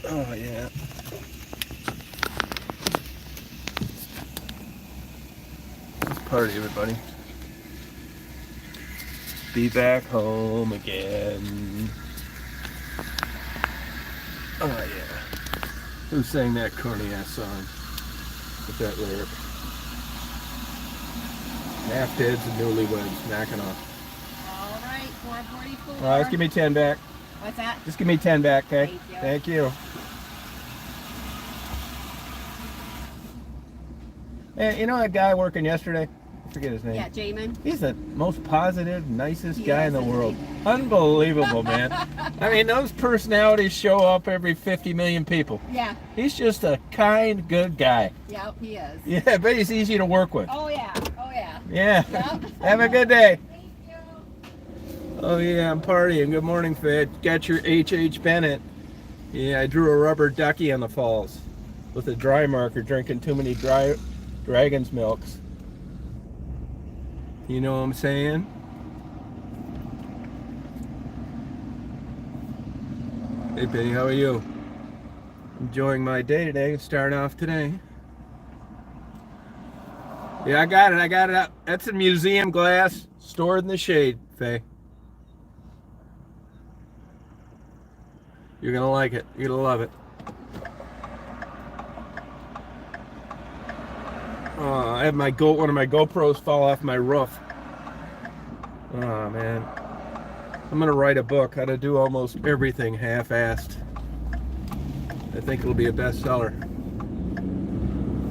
Oh, yeah. Let's party, everybody. Be back home again. Oh, yeah. Who sang that corny ass song with that lyric? Half-deads and newlyweds knocking off. All right, 444. All right, just give me 10 back. What's that? Just give me 10 back, okay? Thank you. Thank you. Hey, you know that guy working yesterday? I forget his name. Yeah, Jamin. He's the most positive, nicest He guy is, in the isn't world. he? Unbelievable, man. I mean, those personalities show up every 50 million people. Yeah. He's just a kind, good guy. Yep, he is. Yeah, I bet he's easy to work with. Oh, yeah. Oh, yeah. Yeah. Yep. Have a good day. Thank you. Oh, yeah, I'm partying. Good morning, Fed. Got your H.H. Bennett. Yeah, I drew a rubber ducky on the falls with a dry marker, drinking too many dragon's milks. You know what I'm saying? Hey, Penny, how are you? Enjoying my day today. Starting off today. Yeah, I got it. That's a museum glass stored in the shade, Faye. You're gonna like it. You're gonna love it. Oh, I had one of my GoPros fall off my roof. Oh man. I'm gonna write a book, how to do almost everything half-assed. I think it'll be a bestseller.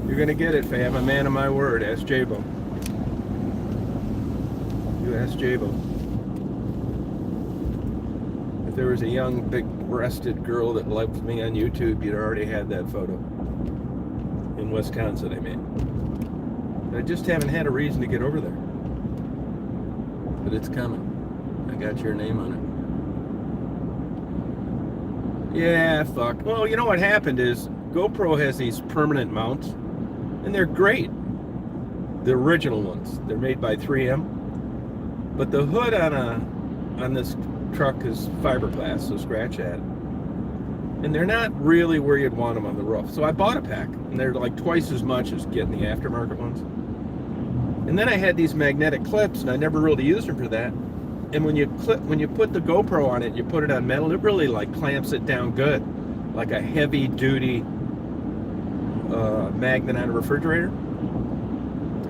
You're gonna get it, Faye. I'm a man of my word. Ask Jabo. You ask Jabo. If there was a young, big-breasted girl that loved me on YouTube, you'd already had that photo. In Wisconsin, I mean. But I just haven't had a reason to get over there. But it's coming. I got your name on it. Yeah, fuck. Well, you know what happened is GoPro has these permanent mounts, and they're great. The original ones. They're made by 3M. But the hood on this truck is fiberglass, so scratch at it. And they're not really where you'd want them on the roof. So I bought a pack, and they're like twice as much as getting the aftermarket ones. And then I had these magnetic clips, and I never really used them for that. And when you put the GoPro on it, and you put it on metal, it really like clamps it down good, like a heavy-duty magnet on a refrigerator.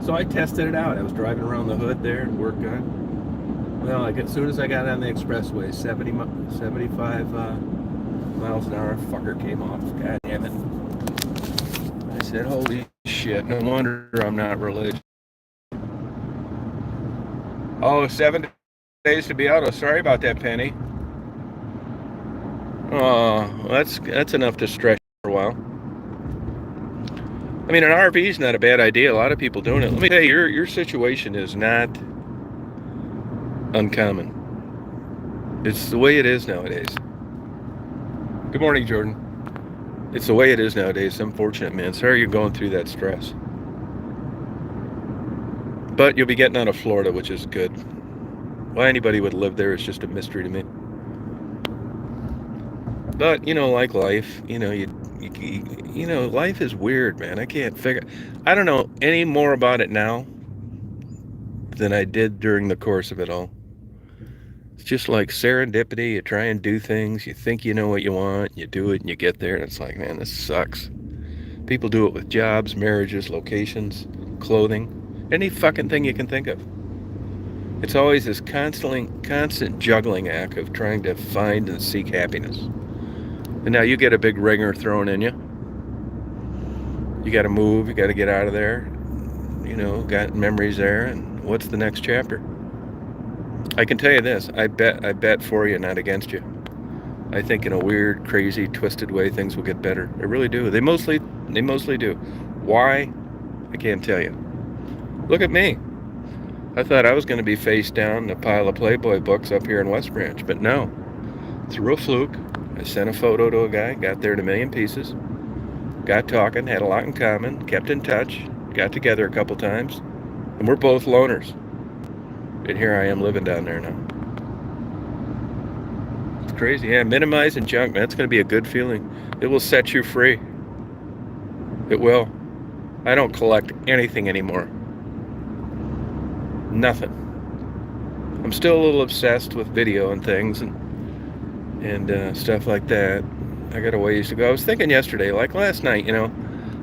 So I tested it out. I was driving around the hood there, and worked on. Well, like as soon as I got on the expressway, 75 miles an hour, fucker came off. God damn it! I said, "Holy shit! No wonder I'm not religious." Oh, 7 days to be out. Oh, sorry about that, Penny. Oh, that's enough to stretch for a while. I mean, an RV is not a bad idea. A lot of people doing it. Let me tell you, your situation is not uncommon. It's the way it is nowadays. Good morning, Jordan. It's the way it is nowadays. It's unfortunate, man. Sorry you're going through that stress. But you'll be getting out of Florida, which is good. Why anybody would live there is just a mystery to me. But, you know, like life, you know, life is weird, man. I can't figure... I don't know any more about it now than I did during the course of it all. It's just like serendipity. You try and do things. You think you know what you want. You do it and you get there. And it's like, man, this sucks. People do it with jobs, marriages, locations, clothing. Any fucking thing you can think of. It's always this constant juggling act of trying to find and seek happiness. And now you get a big ringer thrown in you. You got to move. You got to get out of there. You know, got memories there. And what's the next chapter? I can tell you this. I bet for you, not against you. I think in a weird, crazy, twisted way, things will get better. They really do. They mostly do. Why? I can't tell you. Look at me. I thought I was going to be face down in a pile of Playboy books up here in West Branch, but no. Through a fluke, I sent a photo to a guy, got there in a million pieces, got talking, had a lot in common, kept in touch, got together a couple times, and we're both loners. And here I am living down there now. crazy. Yeah, minimizing junk, man. That's going to be a good feeling. It will set you free. It will. I don't collect anything anymore. Nothing. I'm still a little obsessed with video and things and stuff like that. I got a ways to go. I was thinking yesterday, like last night, I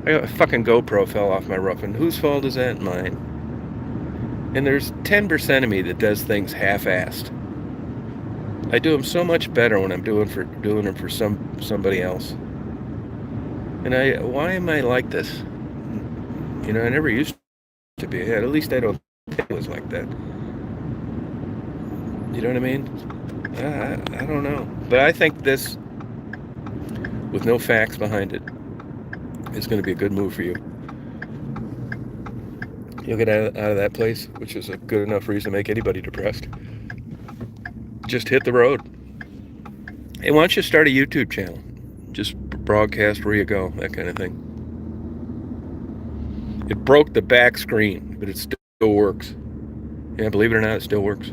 got a fucking GoPro fell off my roof, and whose fault is that? Mine. And there's 10% of me that does things half-assed. I do them so much better when I'm doing them for somebody else. And why am I like this? I never used to be. At least I don't think it was like that. You know what I mean? I don't know. But I think this, with no facts behind it, is going to be a good move for you. You'll get out of that place, which is a good enough reason to make anybody depressed. Just hit the road. Hey, why don't you start a YouTube channel? Just broadcast where you go, that kind of thing. It broke the back screen, but it still works. Yeah, believe it or not, it still works.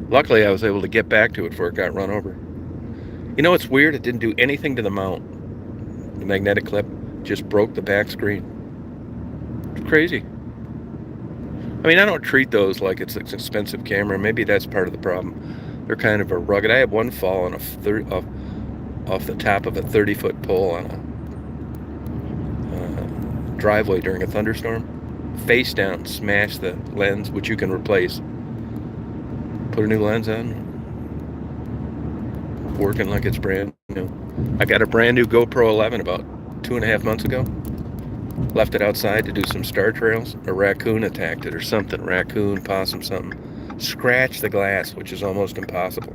Luckily, I was able to get back to it before it got run over. You know what's weird? It didn't do anything to the mount. The magnetic clip just broke the back screen. It's crazy. I mean, I don't treat those like it's an expensive camera. Maybe that's part of the problem. They're kind of a rugged. I had one fall on off the top of a 30-foot pole on a driveway during a thunderstorm. Face down, smashed the lens, which you can replace. Put a new lens on. Working like it's brand new. I got a brand new GoPro 11 about 2.5 months ago. Left it outside to do some star trails. A raccoon attacked it or something. Raccoon, possum, something. Scratched the glass, which is almost impossible.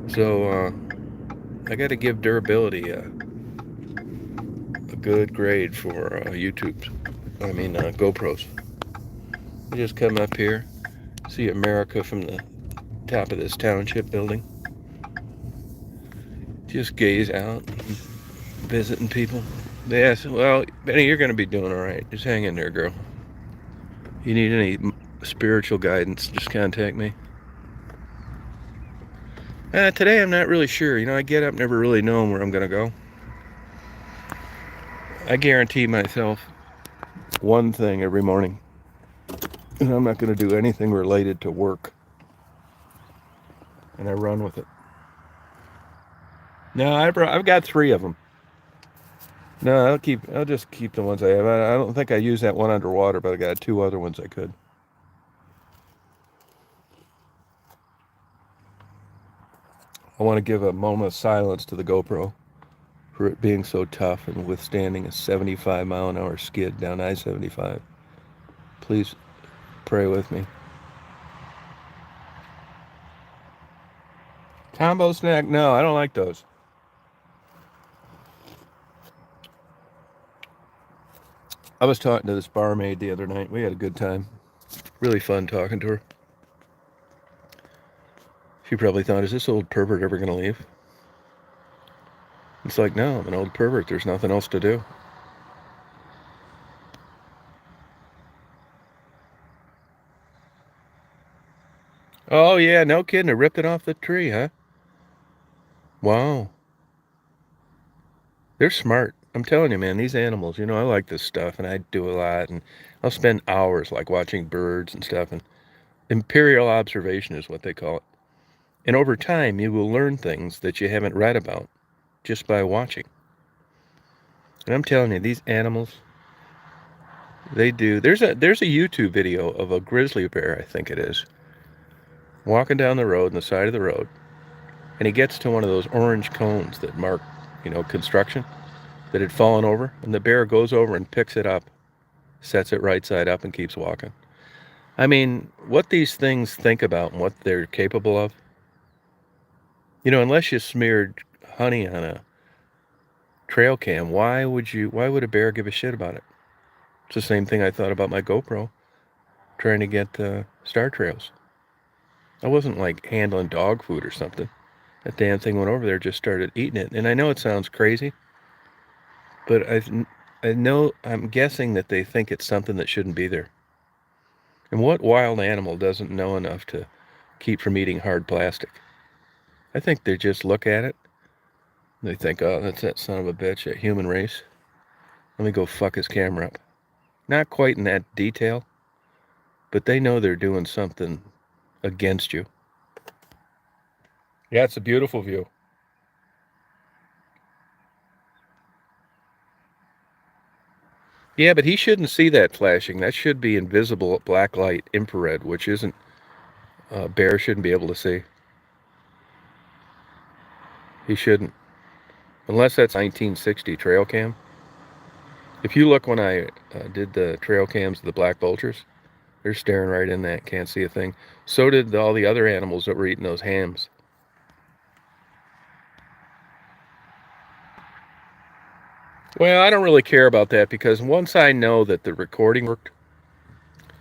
So I got to give durability a good grade for GoPros. You just come up here, see America from the top of this township building. Just gaze out, visiting people. Yes, well, Benny, you're going to be doing all right. Just hang in there, girl. You need any spiritual guidance, just contact me. Today I'm not really sure. I get up, never really knowing where I'm going to go. I guarantee myself one thing every morning. And I'm not going to do anything related to work. And I run with it. No, I've got 3 of them. No, I'll just keep the ones I have. I don't think I use that one underwater, but I got 2 other ones I could. I want to give a moment of silence to the GoPro for it being so tough and withstanding a 75-mile-an-hour skid down I-75. Please pray with me. Combo snack? No, I don't like those. I was talking to this barmaid the other night. We had a good time. Really fun talking to her. She probably thought, is this old pervert ever going to leave? It's like, no, I'm an old pervert. There's nothing else to do. Oh, yeah, no kidding. It ripped it off the tree, huh? Wow. They're smart. I'm telling you, man, these animals, I like this stuff, and I do a lot, and I'll spend hours, like, watching birds and stuff, and imperial observation is what they call it. And over time, you will learn things that you haven't read about just by watching. And I'm telling you, these animals, they do. There's a YouTube video of a grizzly bear, I think it is, walking down the road, on the side of the road, and he gets to one of those orange cones that mark, construction, that had fallen over, and the bear goes over and picks it up, sets it right side up, and keeps walking. I mean, what these things think about and what they're capable of, unless you smeared honey on a trail cam, why would a bear give a shit about it? It's the same thing I thought about my GoPro, trying to get star trails. I wasn't like handling dog food or something. That damn thing went over there, just started eating it. And I know it sounds crazy, but I'm guessing that they think it's something that shouldn't be there. And what wild animal doesn't know enough to keep from eating hard plastic? I think they just look at it. They think, oh, that's that son of a bitch, that human race. Let me go fuck his camera up. Not quite in that detail, but they know they're doing something against you. Yeah, it's a beautiful view. Yeah, but he shouldn't see that flashing. That should be invisible black light, infrared, which isn't, bear shouldn't be able to see. He shouldn't. Unless that's 1960 trail cam. If you look when I did the trail cams of the black vultures, they're staring right in that, can't see a thing. So did all the other animals that were eating those hams. Well, I don't really care about that because once I know that the recording worked,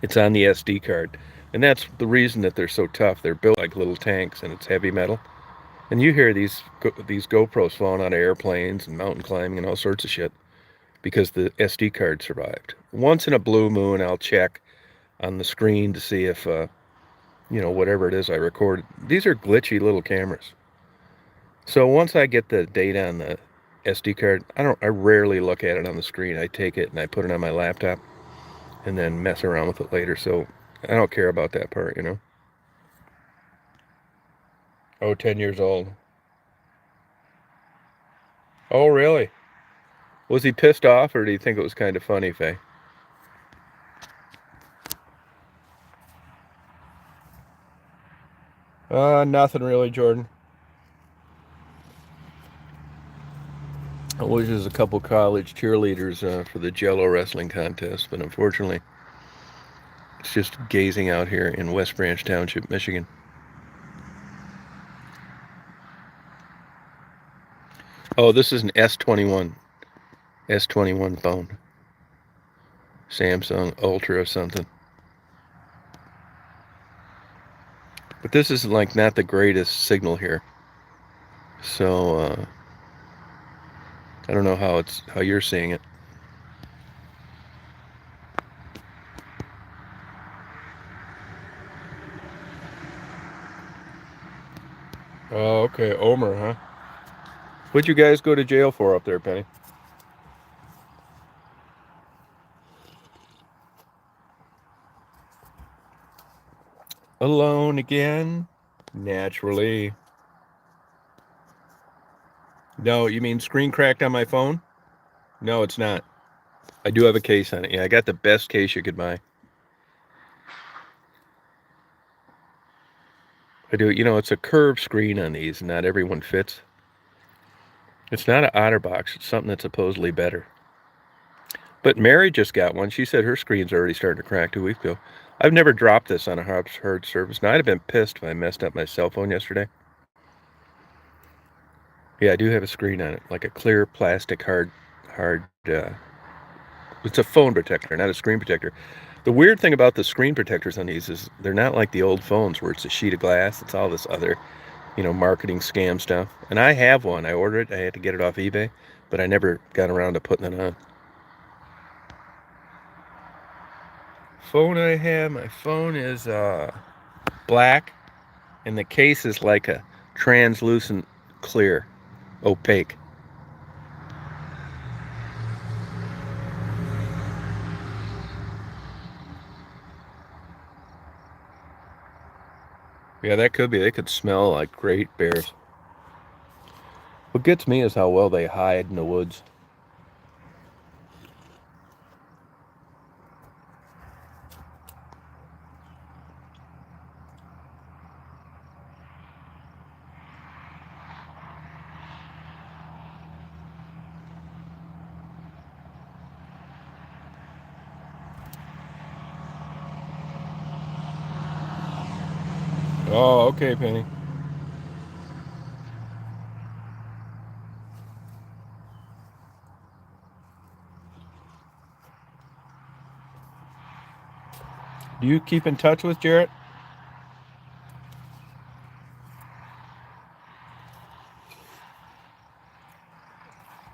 it's on the SD card. And that's the reason that they're so tough. They're built like little tanks and it's heavy metal. And you hear these GoPros falling out of airplanes and mountain climbing and all sorts of shit because the SD card survived. Once in a blue moon, I'll check on the screen to see if, whatever it is I recorded. These are glitchy little cameras. So once I get the data on the SD card, I rarely look at it on the screen. I take it and I put it on my laptop and then mess around with it later. So I don't care about that part. Oh, 10 years old. Oh, really? Was he pissed off or did he think it was kind of funny, Faye? Nothing really, Jordan. I was just a couple college cheerleaders for the Jello wrestling contest, but unfortunately, it's just gazing out here in West Branch Township, Michigan. Oh, this is an S21, S21 phone, Samsung Ultra or something. But this is like not the greatest signal here, so I don't know how you're seeing it. Oh, okay, Omer, huh? What'd you guys go to jail for up there, Penny? Alone again? Naturally. No, you mean screen cracked on my phone? No, it's not. I do have a case on it. Yeah, I got the best case you could buy. I do. It's a curved screen on these. Not everyone fits. It's not an OtterBox. It's something that's supposedly better. But Mary just got one. She said her screen's already starting to crack 2 weeks ago. I've never dropped this on a hard surface. Now, I'd have been pissed if I messed up my cell phone yesterday. Yeah, I do have a screen on it, like a clear plastic hard. It's a phone protector, not a screen protector. The weird thing about the screen protectors on these is they're not like the old phones where it's a sheet of glass. It's all this other, marketing scam stuff. And I have one. I ordered it. I had to get it off eBay, but I never got around to putting it on. Phone I have, my phone is black, and the case is like a translucent clear, opaque. Yeah, that could be. They could smell like great bears. What gets me is how well they hide in the woods. Oh, okay, Penny. Do you keep in touch with Jarrett?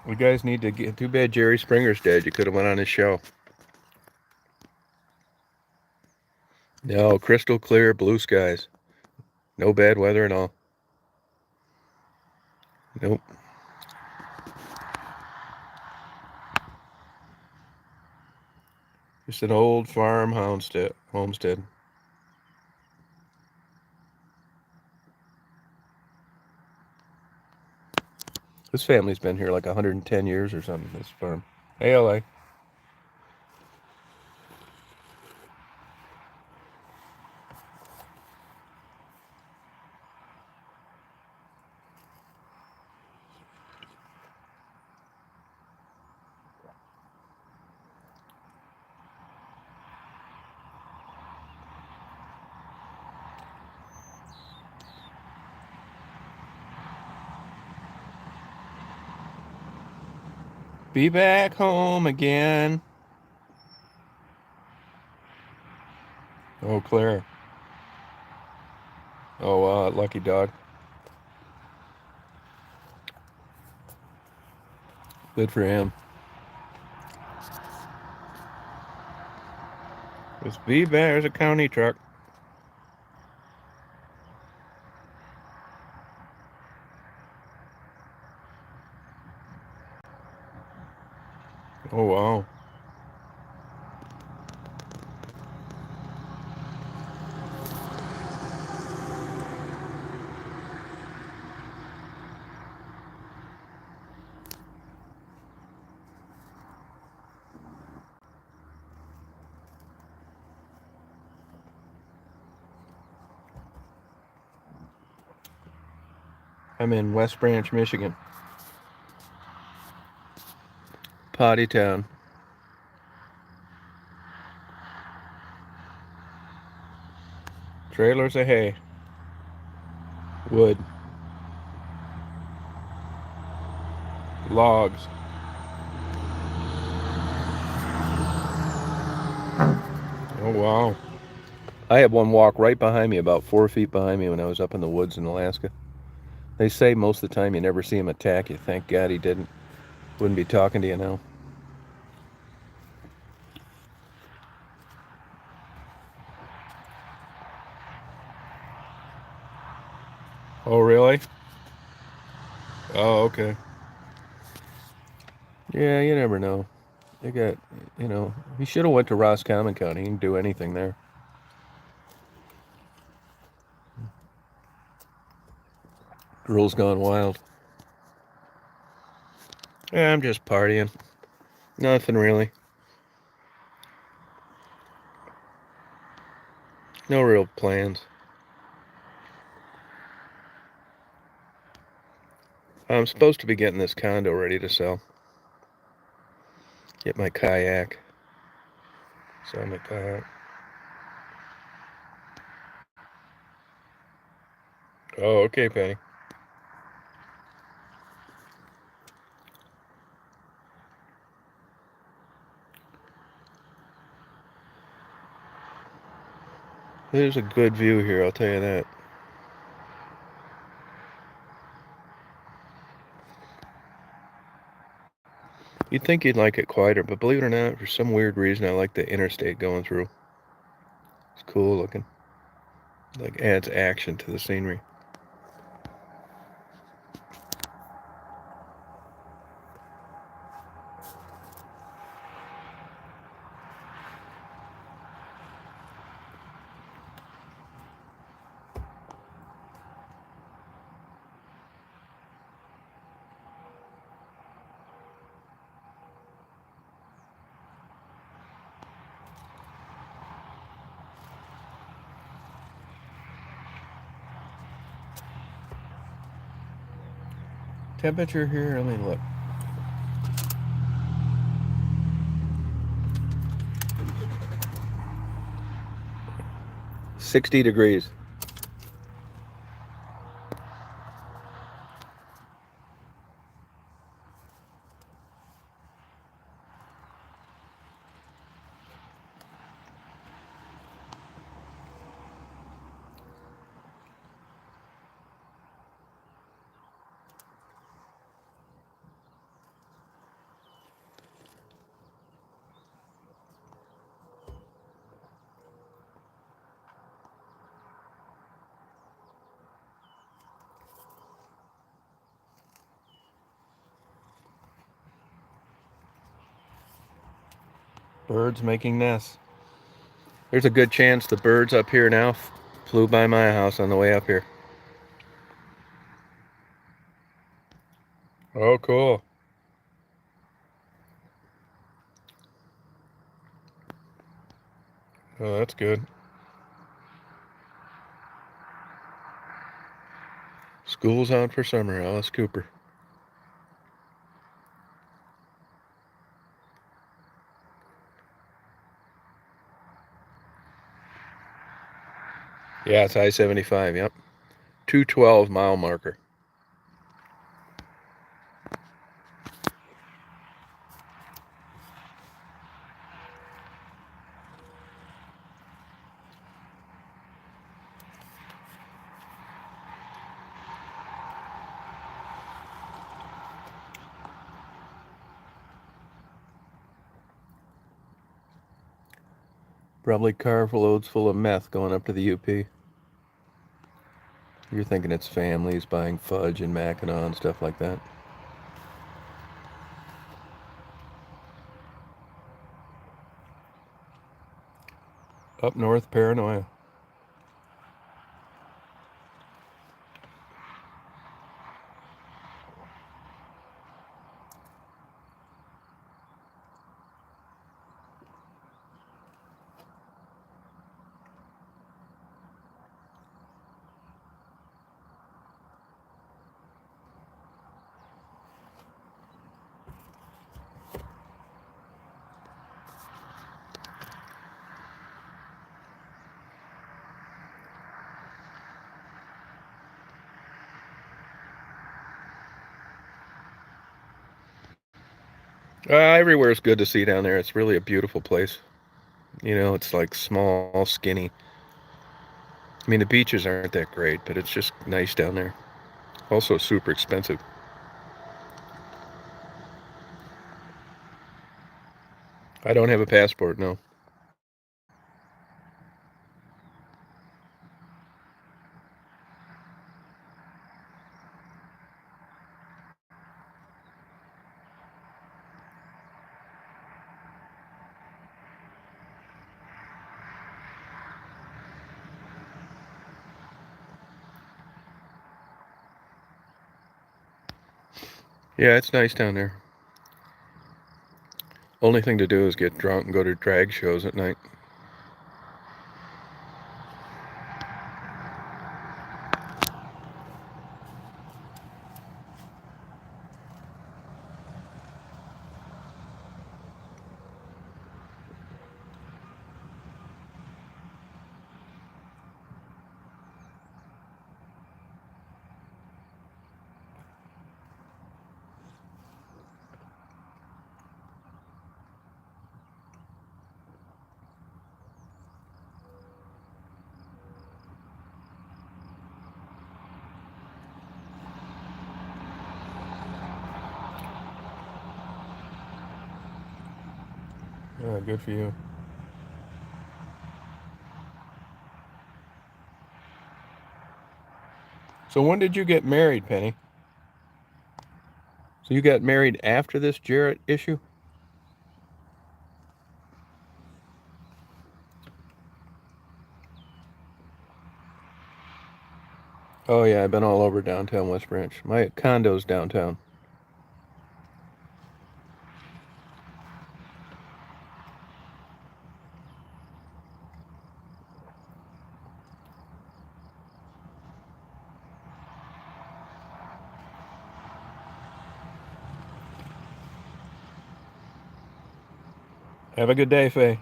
You guys need to get. Too bad Jerry Springer's dead. You could have went on his show. No, crystal clear blue skies. No bad weather at all. Nope. Just an old farm homestead. This family's been here like 110 years or something, this farm. Hey, LA. Be back home again. Oh, Claire. Oh, wow, lucky dog. Good for him. It's be back. There's a county truck. Oh, wow. I'm in West Branch, Michigan. Potty Town. Trailers of hay. Wood. Logs. Oh, wow. I had one walk right behind me, about 4 feet behind me when I was up in the woods in Alaska. They say most of the time you never see him attack you. Thank God he didn't. Wouldn't be talking to you now. Oh, really? Oh, okay. Yeah, you never know. They got, he should have went to Roscommon County. He didn't do anything there. Girl's gone wild. Yeah, I'm just partying. Nothing really. No real plans. I'm supposed to be getting this condo ready to sell. Get my kayak. Sell my kayak. Oh, okay, Penny. There's a good view here, I'll tell you that. You'd think you'd like it quieter, but believe it or not, for some weird reason, I like the interstate going through. It's cool looking. Like adds action to the scenery. Temperature here, let me look. 60 degrees. Birds making nests. There's a good chance the birds up here now flew by my house on the way up here. Oh, cool. Oh, that's good. School's out for summer, Alice Cooper. Yeah, it's I-75, yep. 212 mile marker. Probably car loads full of meth going up to the UP. You're thinking it's families buying fudge and Mackinac and stuff like that. Up north, paranoia. Everywhere's good to see down there. It's really a beautiful place. You know, it's like small, skinny. I mean, the beaches aren't that great, but it's just nice down there. Also, super expensive. I don't have a passport, no. Yeah, it's nice down there. Only thing to do is get drunk and go to drag shows at night. Yeah, good for you. So when did you get married, Penny? So you got married after this Jarrett issue? Oh yeah, I've been all over downtown West Branch. My condo's downtown. Have a good day, Faye.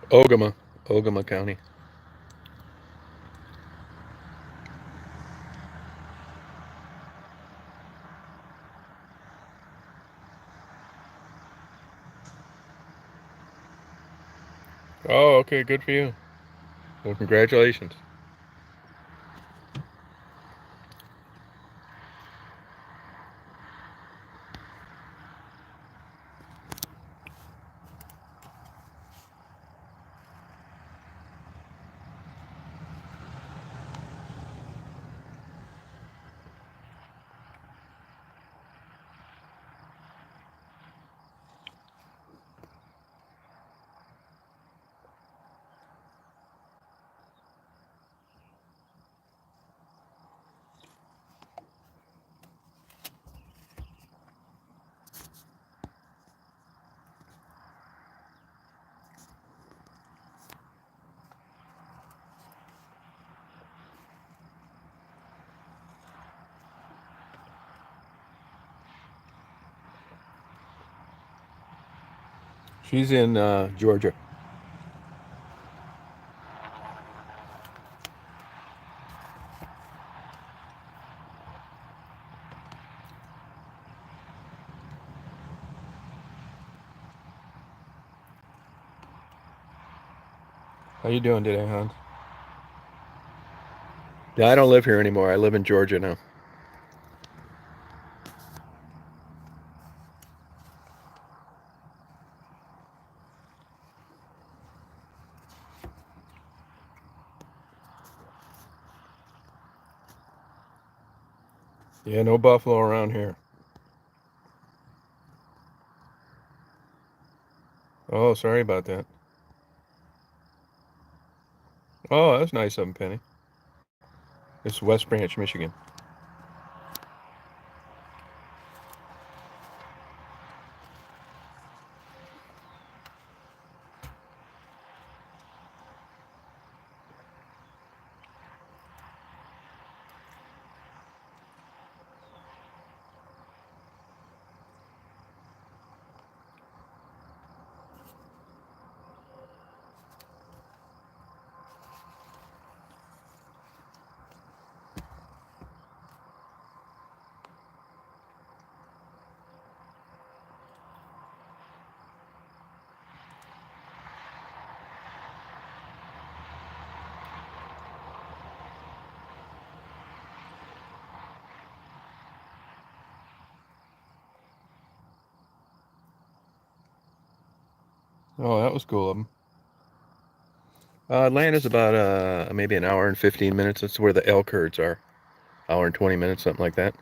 Ogama, Ogama County. Oh, okay, good for you. Well, congratulations. She's in Georgia. How you doing today, Hans? Yeah, I don't live here anymore. I live in Georgia now. Yeah, no buffalo around here. Oh, sorry about that. Oh, that's nice of him, Penny. It's West Branch, Michigan. Oh, that was cool of him. Atlanta's about maybe an hour and 15 minutes. That's where the elk herds are. Hour and 20 minutes, something like that.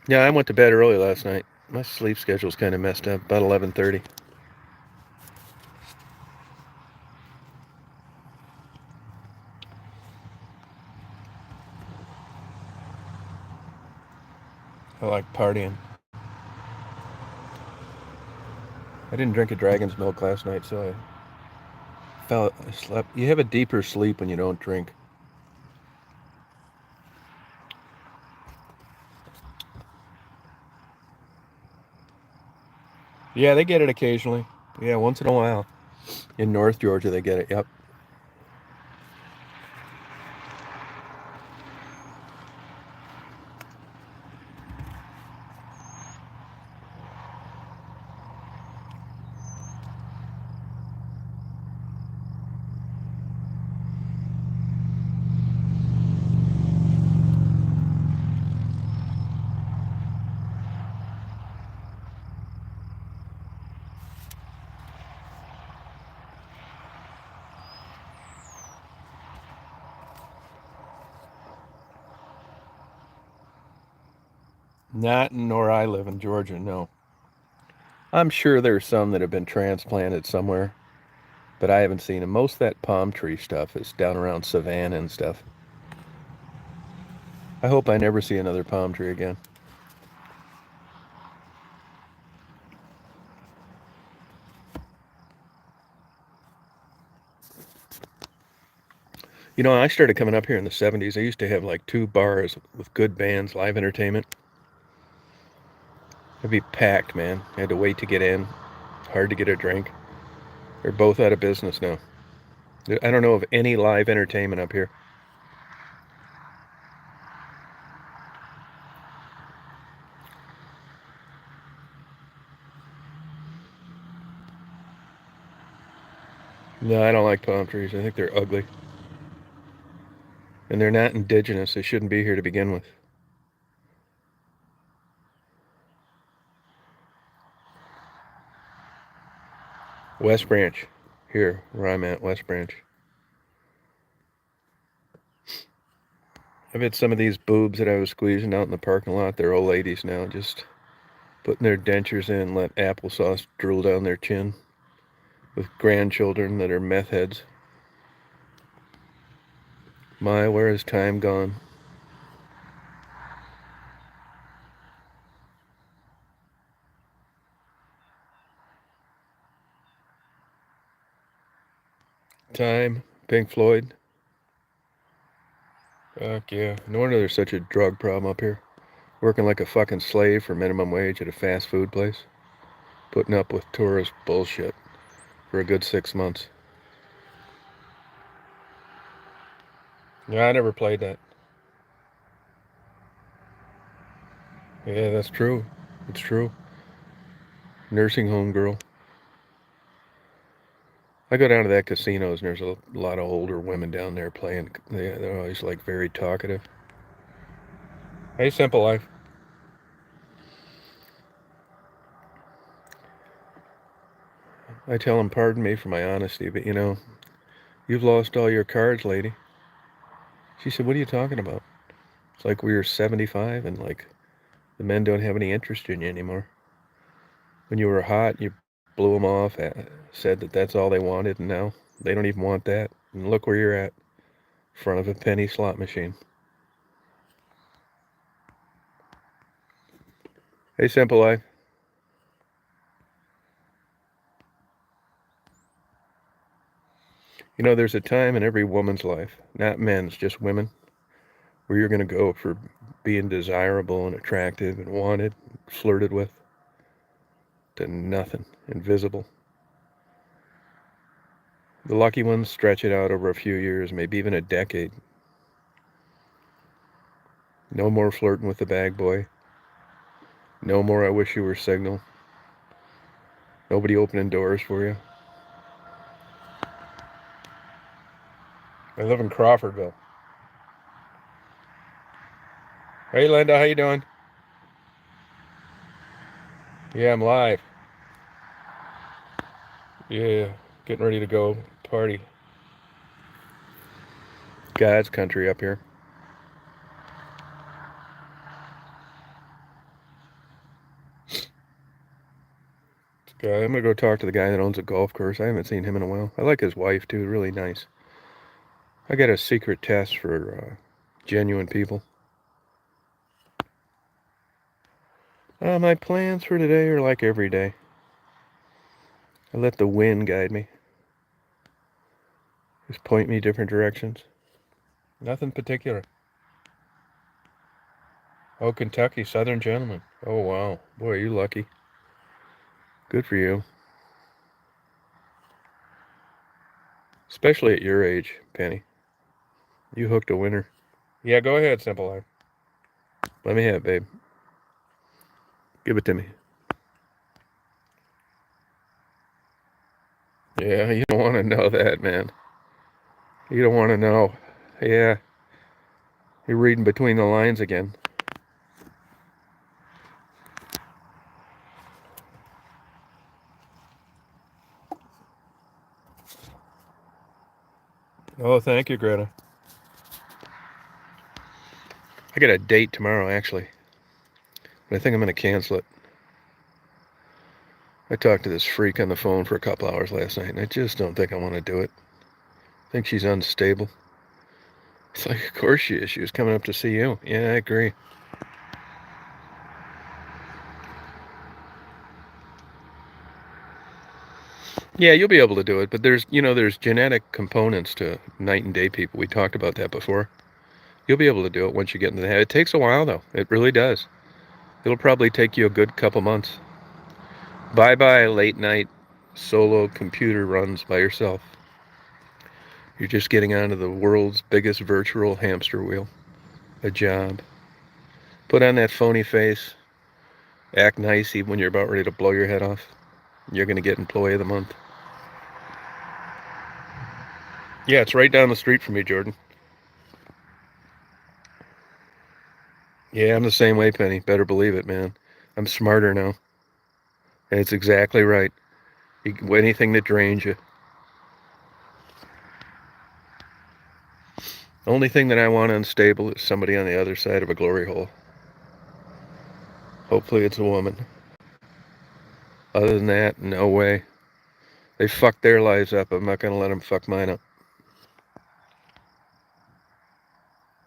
Yeah, I went to bed early last night. My sleep schedule's kind of messed up. About 11:30. I like partying. I didn't drink a dragon's milk last night, so I slept. You have a deeper sleep when you don't drink. Yeah, they get it occasionally. Yeah, once in a while. In North Georgia, they get it. Yep. Not nor I live in Georgia, no. I'm sure there's some that have been transplanted somewhere, but I haven't seen them. Most of that palm tree stuff is down around Savannah and stuff. I hope I never see another palm tree again. You know, I started coming up here in the 70s. I used to have like two bars with good bands, live entertainment. It'd be packed, man. I had to wait to get in. Hard to get a drink. They're both out of business now. I don't know of any live entertainment up here. No, I don't like palm trees. I think they're ugly. And they're not indigenous. They shouldn't be here to begin with. West Branch. Here, where I'm at, West Branch. I've had some of these boobs that I was squeezing out in the parking lot. They're old ladies now, just putting their dentures in and let applesauce drool down their chin with grandchildren that are meth heads. My, where is time gone? Time, Pink Floyd. Fuck yeah. No wonder there's such a drug problem up here. Working like a fucking slave for minimum wage at a fast food place. Putting up with tourist bullshit for a good 6 months. Yeah, I never played that. Yeah, that's true. It's true. Nursing home girl. I go down to that casinos and there's a lot of older women down there playing. They're always like very talkative. Hey, simple life. I tell them, pardon me for my honesty, but you've lost all your cards, lady. She said, what are you talking about? It's like we were 75 and like the men don't have any interest in you anymore. When you were hot, you blew them off, said that that's all they wanted, and now they don't even want that. And look where you're at, in front of a penny slot machine. Hey, simple life. There's a time in every woman's life, not men's, just women, where you're going to go for being desirable and attractive and wanted, flirted with, to nothing, invisible. The lucky ones stretch it out over a few years, maybe even a decade. No more flirting with the bag boy. No more I wish you were signal. Nobody opening doors for you. I live in Crawfordville. Hey, Linda, how you doing? Yeah, I'm live. Yeah, getting ready to go party. God's country up here. I'm gonna go talk to the guy that owns a golf course. I haven't seen him in a while. I like his wife too. Really nice. I got a secret test for genuine people. My plans for today are like every day. I let the wind guide me. Just point me different directions. Nothing particular. Oh, Kentucky, Southern gentleman. Oh, wow. Boy, are you lucky. Good for you. Especially at your age, Penny. You hooked a winner. Yeah, go ahead, Simple Life. Let me have it, babe. Give it to me. Yeah, you don't want to know that, man. You don't want to know. Yeah, you're reading between the lines again. Oh, thank you, Greta. I got a date tomorrow, actually. But I think I'm going to cancel it. I talked to this freak on the phone for a couple hours last night, and I just don't think I want to do it. I think she's unstable. It's like, of course she is. She was coming up to see you. Yeah, I agree. Yeah, you'll be able to do it, but there's genetic components to night and day people. We talked about that before. You'll be able to do it once you get into the habit. It takes a while, though. It really does. It'll probably take you a good couple months. Bye-bye late night solo computer runs by yourself. You're just getting onto the world's biggest virtual hamster wheel. A job. Put on that phony face. Act nice even when you're about ready to blow your head off. You're going to get Employee of the Month. Yeah, it's right down the street from you, Jordan. Yeah, I'm the same way, Penny. Better believe it, man. I'm smarter now. And it's exactly right. Anything that drains you. Only thing that I want unstable is somebody on the other side of a glory hole. Hopefully it's a woman. Other than that, no way. They fucked their lives up. I'm not going to let them fuck mine up.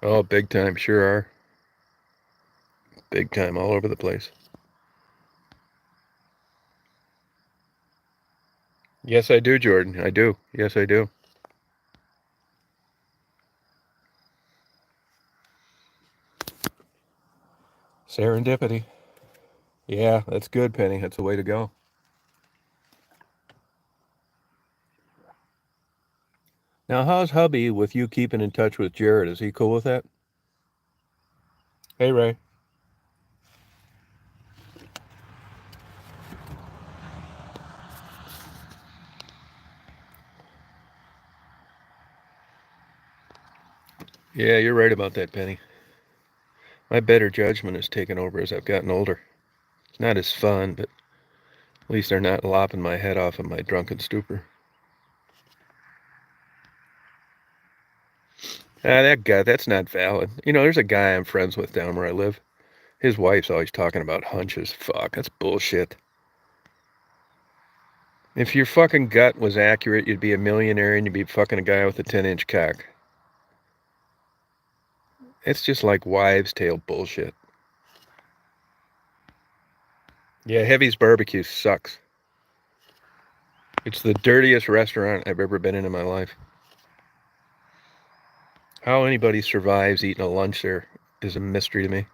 Oh, big time. Sure are. Big time all over the place. Yes, I do, Jordan. I do. Yes, I do. Serendipity. Yeah, that's good, Penny. That's the way to go. Now, how's hubby with you keeping in touch with Jared? Is he cool with that? Hey, Ray. Yeah, you're right about that, Penny. My better judgment has taken over as I've gotten older. It's not as fun, but at least they're not lopping my head off in my drunken stupor. Ah, that guy, that's not valid. You know, there's a guy I'm friends with down where I live. His wife's always talking about hunches. Fuck, that's bullshit. If your fucking gut was accurate, you'd be a millionaire and you'd be fucking a guy with a 10-inch cock. It's just like wives' tale bullshit. Yeah, Heavy's barbecue sucks. It's the dirtiest restaurant I've ever been in my life. How anybody survives eating a lunch there is a mystery to me.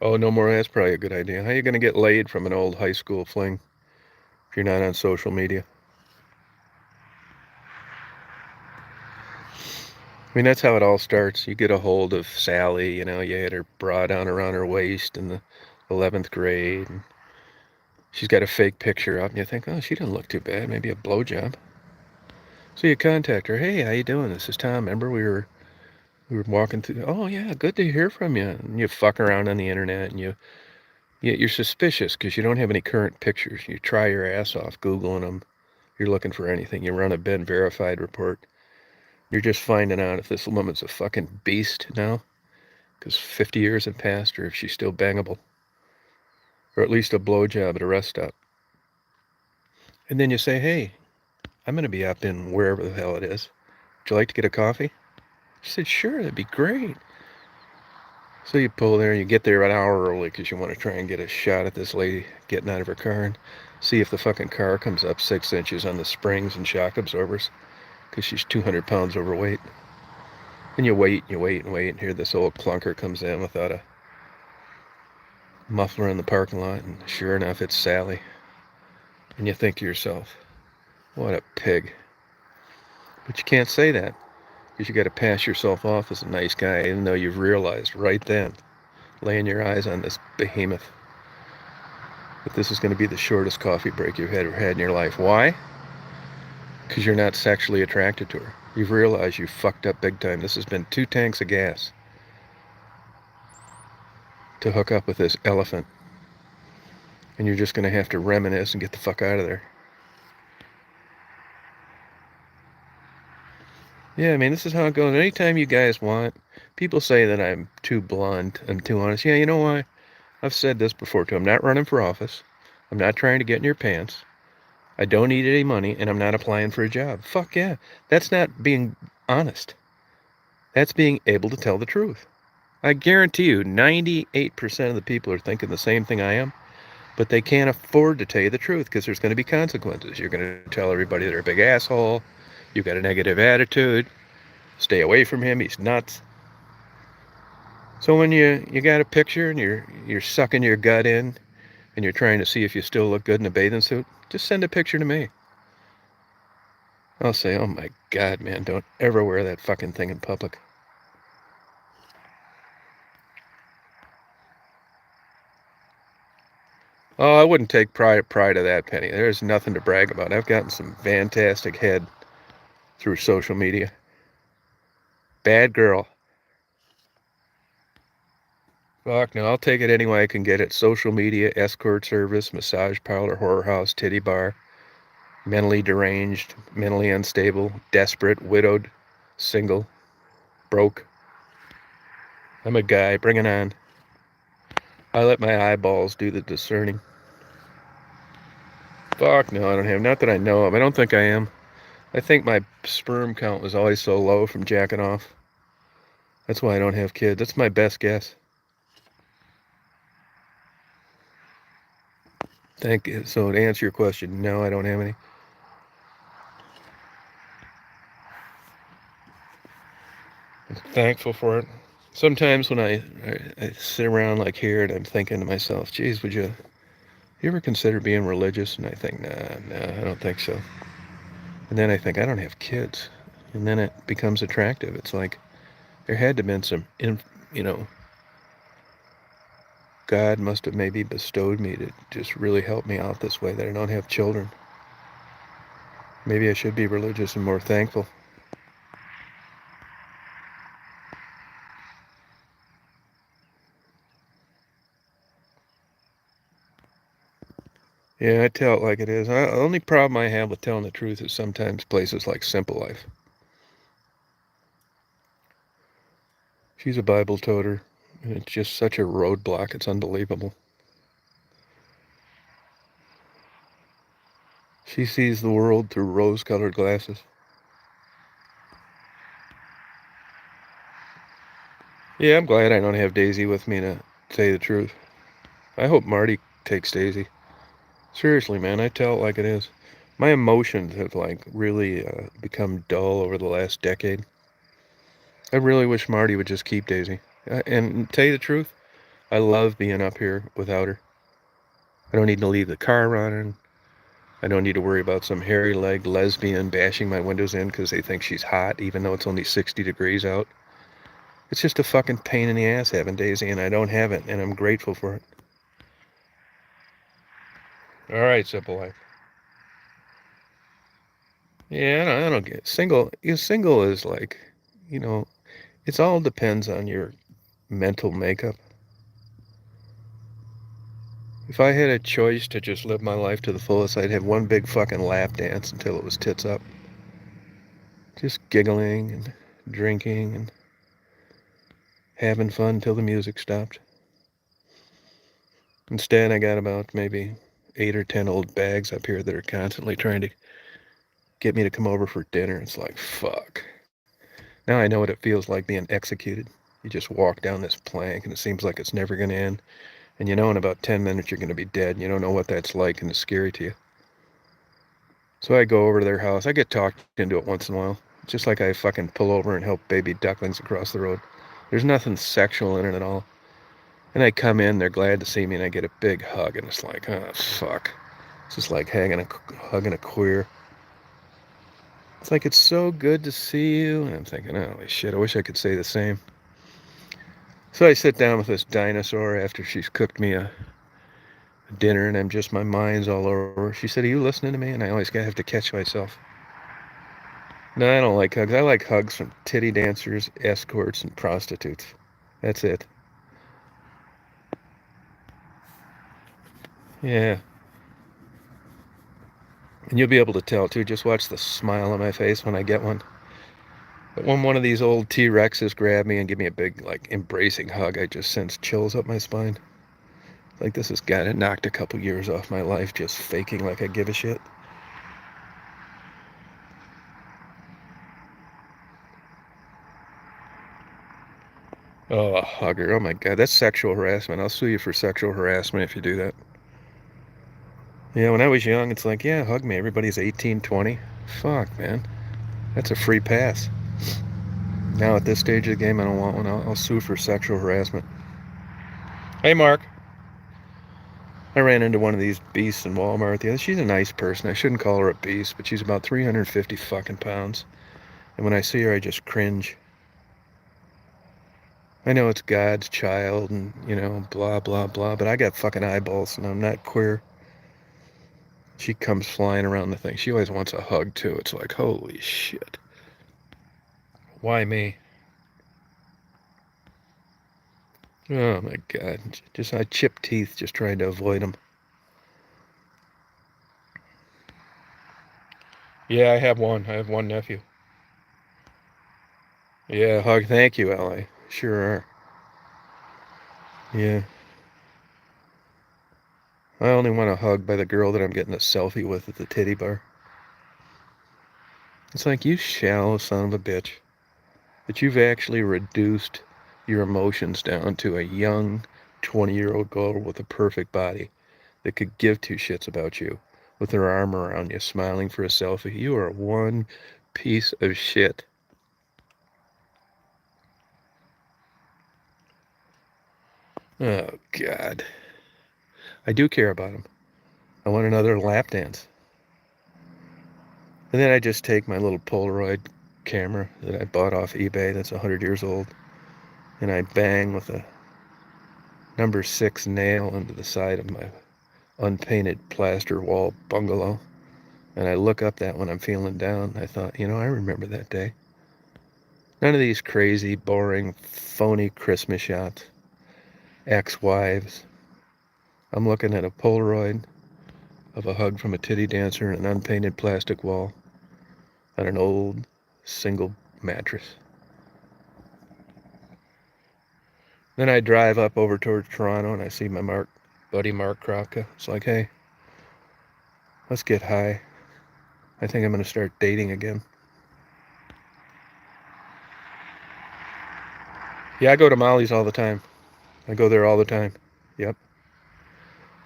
Oh, no more. That's probably a good idea. How are you going to get laid from an old high school fling if you're not on social media? I mean, that's how it all starts. You get a hold of Sally, you know, you had her bra down around her waist in the 11th grade. And she's got a fake picture up, and you think, oh, she doesn't look too bad. Maybe a blowjob. So you contact her. Hey, how you doing? This is Tom. Remember we were walking through. Oh yeah, good to hear from you. And you fuck around on the internet, and you're suspicious because you don't have any current pictures. You try your ass off googling them. You're looking for anything. You run a Ben Verified report. You're just finding out if this woman's a fucking beast now, because 50 years have passed, or if she's still bangable, or at least a blowjob at a rest stop. And then you say, hey, I'm going to be up in wherever the hell it is. Would you like to get a coffee? She said, sure, that'd be great. So you pull there, and you get there an hour early because you want to try and get a shot at this lady getting out of her car and see if the fucking car comes up 6 inches on the springs and shock absorbers because she's 200 pounds overweight. And you wait, and you wait, and wait, and here this old clunker comes in without a muffler in the parking lot, and sure enough, it's Sally. And you think to yourself, what a pig. But you can't say that because you got to pass yourself off as a nice guy, even though you've realized right then, laying your eyes on this behemoth, that this is going to be the shortest coffee break you've ever had in your life. Why? Because you're not sexually attracted to her. You've realized you fucked up big time. This has been 2 tanks of gas to hook up with this elephant. And you're just going to have to reminisce and get the fuck out of there. Yeah, I mean, this is how it goes. Anytime you guys want, people say that I'm too blunt and too honest. Yeah, you know why? I've said this before too. I'm not running for office. I'm not trying to get in your pants. I don't need any money, and I'm not applying for a job. Fuck yeah. That's not being honest. That's being able to tell the truth. I guarantee you, 98% of the people are thinking the same thing I am, but they can't afford to tell you the truth because there's going to be consequences. You're going to tell everybody they're a big asshole. You've got a negative attitude. Stay away from him. He's nuts. So when you got a picture and you're sucking your gut in and you're trying to see if you still look good in a bathing suit, just send a picture to me. I'll say, oh my God, man, don't ever wear that fucking thing in public. Oh, I wouldn't take pride of that, Penny. There's nothing to brag about. I've gotten some fantastic head through social media. Bad girl. Fuck no, I'll take it any way I can get it. Social media, escort service, massage parlor, horror house, titty bar, mentally deranged, mentally unstable, desperate, widowed, single, broke. I'm a guy, bring it on. I let my eyeballs do the discerning. Fuck no, I don't have, not that I know of. I don't think I am. I think my sperm count was always so low from jacking off. That's why I don't have kids. That's my best guess. Thank you. So to answer your question, no, I don't have any. thankful for it. Sometimes when I sit around like here and I'm thinking to myself, geez, would you ever consider being religious? And I think, nah, I don't think so. And then I think, I don't have kids. And then it becomes attractive. It's like there had to have been you know, God must have maybe bestowed me to just really help me out this way that I don't have children. Maybe I should be religious and more thankful. Yeah, I tell it like it is. The only problem I have with telling the truth is sometimes places like Simple Life. She's a Bible toter, and it's just such a roadblock. It's unbelievable. She sees the world through rose-colored glasses. Yeah, I'm glad I don't have Daisy with me to say the truth. I hope Marty takes Daisy. Seriously, man, I tell it like it is. My emotions have like really become dull over the last decade. I really wish Marty would just keep Daisy. And tell you the truth, I love being up here without her. I don't need to leave the car running. I don't need to worry about some hairy-legged lesbian bashing my windows in because they think she's hot, even though it's only 60 degrees out. It's just a fucking pain in the ass having Daisy, and I don't have it, and I'm grateful for it. All right, Simple Life. Yeah, I don't get it. Single. Single is like, you know, it all depends on your mental makeup. If I had a choice to just live my life to the fullest, I'd have one big fucking lap dance until it was tits up. Just giggling and drinking and having fun until the music stopped. Instead, I got about maybe 8 or 10 old bags up here that are constantly trying to get me to come over for dinner. It's like, fuck. Now I know what it feels like being executed. You just walk down this plank and it seems like it's never going to end. And you know in about 10 minutes you're going to be dead. And you don't know what that's like and it's scary to you. So I go over to their house. I get talked into it once in a while. Just like I fucking pull over and help baby ducklings across the road. There's nothing sexual in it at all. And I come in, they're glad to see me, and I get a big hug. And it's like, oh, fuck. It's just like hugging a queer. It's like, it's so good to see you. And I'm thinking, holy shit, I wish I could say the same. So I sit down with this dinosaur after she's cooked me a dinner, and my mind's all over. She said, are you listening to me? And I always have to catch myself. No, I don't like hugs. I like hugs from titty dancers, escorts, and prostitutes. That's it. Yeah. And you'll be able to tell, too. Just watch the smile on my face when I get one. But when one of these old T-Rexes grab me and give me a big, like, embracing hug, I just sense chills up my spine. Like this has got it knocked a couple years off my life just faking like I give a shit. Oh, a hugger. Oh my God, that's sexual harassment. I'll sue you for sexual harassment if you do that. Yeah, when I was young, it's like, yeah, hug me. Everybody's 18, 20. Fuck, man. That's a free pass. Now at this stage of the game, I don't want one. I'll sue for sexual harassment. Hey, Mark. I ran into one of these beasts in Walmart the other. She's a nice person. I shouldn't call her a beast, but she's about 350 fucking pounds. And when I see her, I just cringe. I know it's God's child and, blah, blah, blah, but I got fucking eyeballs and I'm not queer. She comes flying around the thing. She always wants a hug, too. It's like, holy shit. Why me? Oh, my God. I chip teeth just trying to avoid them. Yeah, I have one. I have one nephew. Yeah, hug. Thank you, Ally. Sure are. Yeah. I only want a hug by the girl that I'm getting a selfie with at the titty bar. It's like, you shallow son of a bitch. That you've actually reduced your emotions down to a young 20-year-old girl with a perfect body that could give two shits about you with her arm around you, smiling for a selfie. You are one piece of shit. Oh, God. I do care about him. I want another lap dance. And then I just take my little Polaroid camera that I bought off eBay that's 100 years old, and I bang with a number 6 nail into the side of my unpainted plaster wall bungalow. And I look up that when I'm feeling down. I thought, I remember that day. None of these crazy, boring, phony Christmas shots. Ex-wives. I'm looking at a Polaroid of a hug from a titty dancer in an unpainted plastic wall on an old single mattress. Then I drive up over towards Toronto and I see my buddy Mark Kropka. It's like, hey, let's get high. I think I'm going to start dating again. Yeah, I go to Molly's all the time. I go there all the time. Yep.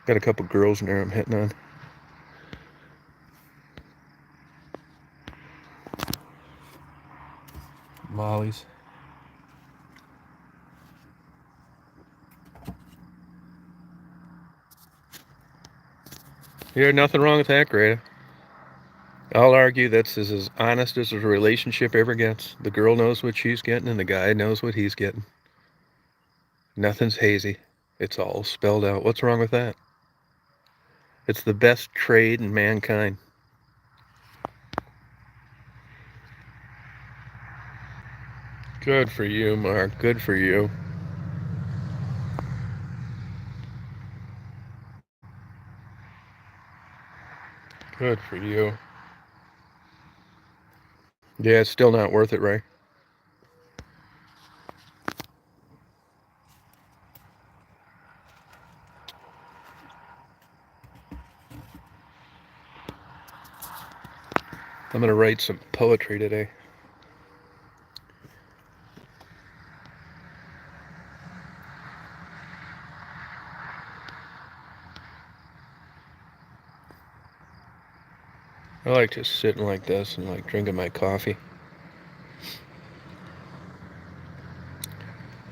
Got a couple girls in there I'm hitting on. Molly's. Yeah, nothing wrong with that, Greta. I'll argue that's as honest as a relationship ever gets. The girl knows what she's getting and the guy knows what he's getting. Nothing's hazy. It's all spelled out. What's wrong with that? It's the best trade in mankind. Good for you, Mark. Good for you. Good for you. Yeah, it's still not worth it, right? I'm gonna write some poetry today. I like just sitting like this and like drinking my coffee.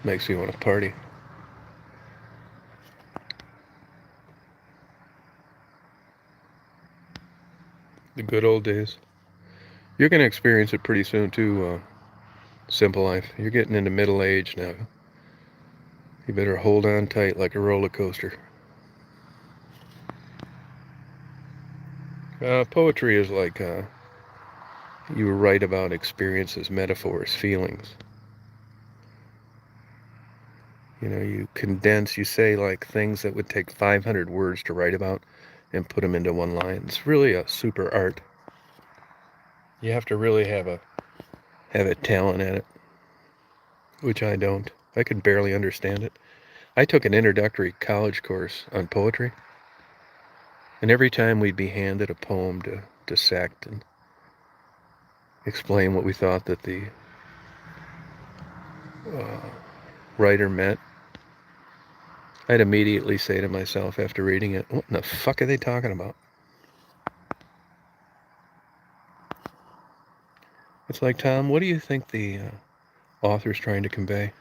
Makes me want to party. The good old days. You're gonna experience it pretty soon too, Simple Life. You're getting into middle age now. You better hold on tight like a roller coaster. Poetry is like you write about experiences, metaphors, feelings. You condense, you say like things that would take 500 words to write about and put them into one line. It's really a super art. You have to really have a talent at it, which I don't. I can barely understand it. I took an introductory college course on poetry, and every time we'd be handed a poem to dissect and explain what we thought that the uh, writer meant, I'd immediately say to myself after reading it, what in the fuck are they talking about? It's like, Tom, what do you think the author's trying to convey?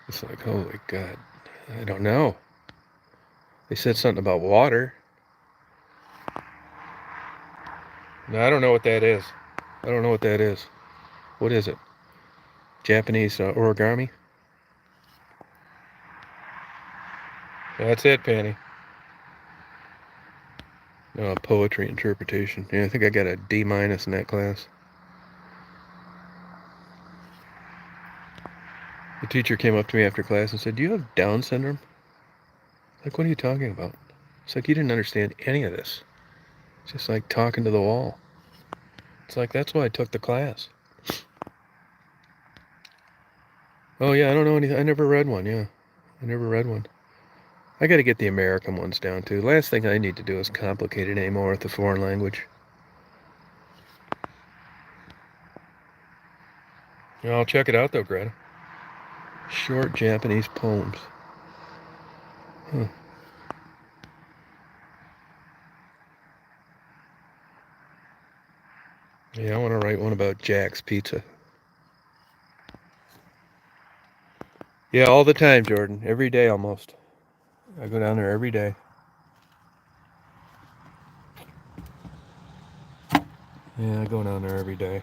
It's like, holy God, I don't know. They said something about water. No, I don't know what that is. I don't know what that is. What is it? Japanese origami? That's it, Penny. Poetry interpretation. Yeah, I think I got a D minus in that class. The teacher came up to me after class and said, "Do you have Down syndrome?" Like, what are you talking about? It's like you didn't understand any of this. It's just like talking to the wall. It's like, that's why I took the class. Oh, yeah, I don't know anything. I never read one, yeah. I never read one. I got to get the American ones down, too. Last thing I need to do is complicate it anymore with the foreign language. I'll check it out, though, Greta. Short Japanese poems. Huh. Yeah, I want to write one about Jack's Pizza. Yeah, all the time, Jordan. Every day almost. I go down there every day. Yeah, I go down there every day.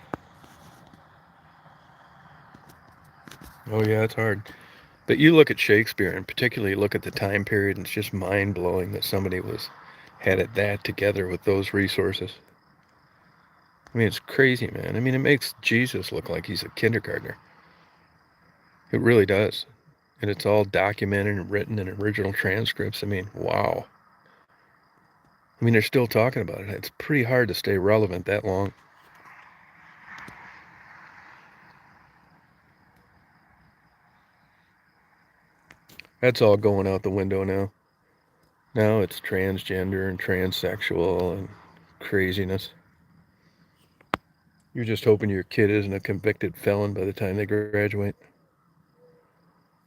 Oh yeah, it's hard. But you look at Shakespeare and particularly look at the time period, and it's just mind blowing that somebody was had it that together with those resources. I mean, it's crazy, man. I mean, it makes Jesus look like he's a kindergartner. It really does. And it's all documented and written in original transcripts. I mean, wow. I mean, they're still talking about it. It's pretty hard to stay relevant that long. That's all going out the window now. Now it's transgender and transsexual and craziness. You're just hoping your kid isn't a convicted felon by the time they graduate,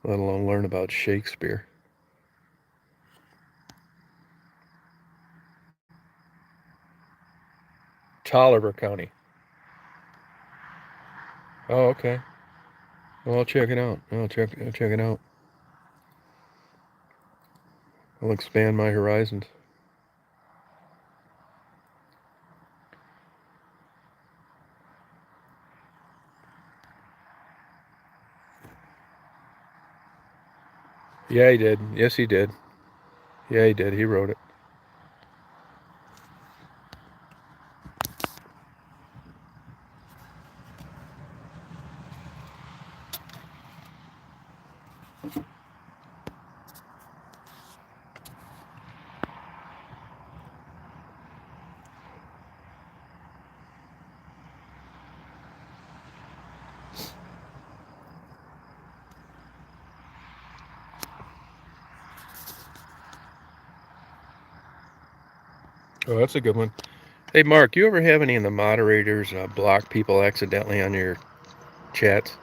let alone learn about Shakespeare. Tolliver County. Oh, okay. Well, I'll check it out. I'll check it out. I'll expand my horizons. Yeah, he did. Yes, he did. Yeah, he did. He wrote it. Oh, that's a good one. Hey, Mark, you ever have any of the moderators block people accidentally on your chats?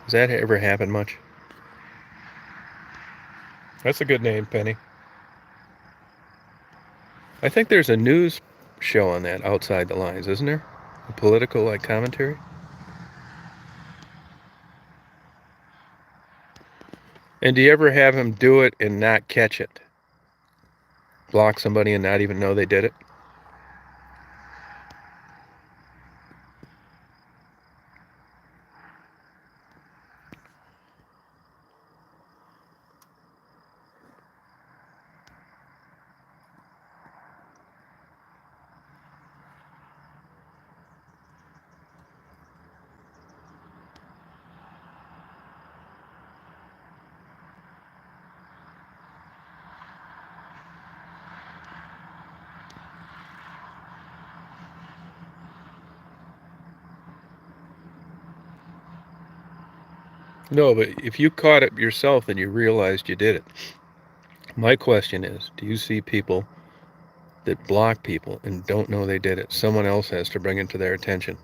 Does that ever happen much? That's a good name, Penny. I think there's a news show on that, Outside the Lines, isn't there? A political like commentary. And do you ever have him do it and not catch it? Block somebody and not even know they did it? No, but if you caught it yourself and you realized you did it, my question is, do you see people that block people and don't know they did it? Someone else has to bring it to their attention.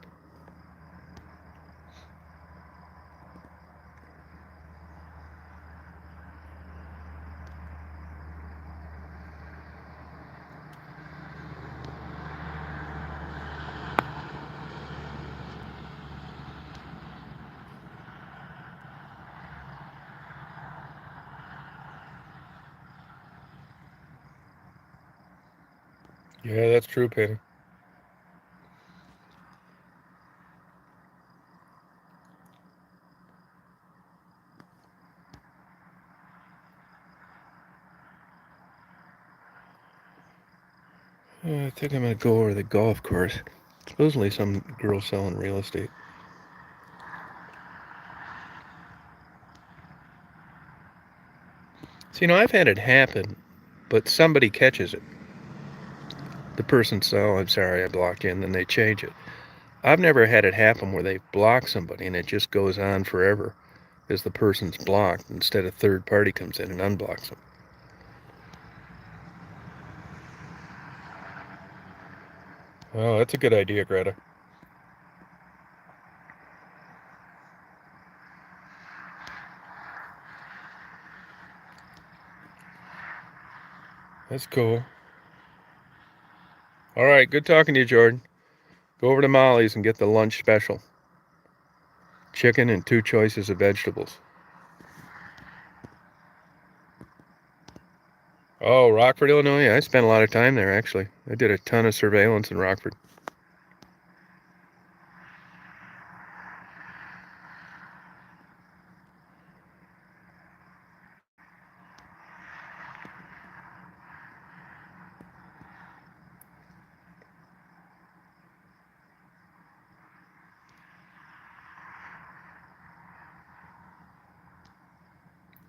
Yeah, that's true, Penny. I think I'm going to go over to the golf course. Supposedly some girl selling real estate. So, I've had it happen, but somebody catches it. The person says, oh, I'm sorry, I blocked you, and then they change it. I've never had it happen where they block somebody and it just goes on forever as the person's blocked instead of third party comes in and unblocks them. Oh, that's a good idea, Greta. That's cool. All right, good talking to you, Jordan. Go over to Molly's and get the lunch special. Chicken and two choices of vegetables. Oh, Rockford, Illinois. I spent a lot of time there, actually. I did a ton of surveillance in Rockford.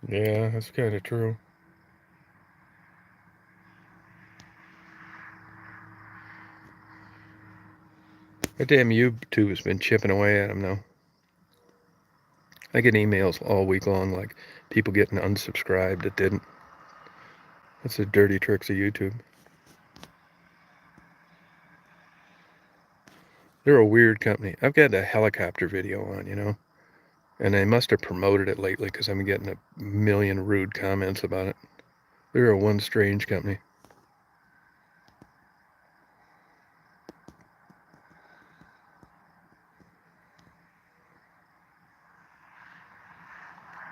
Yeah, that's kind of true. That damn YouTube has been chipping away at him now. I get emails all week long, like people getting unsubscribed that didn't. That's the dirty tricks of YouTube. They're a weird company. I've got a helicopter video on, and they must have promoted it lately because I'm getting a million rude comments about it. They're a one strange company.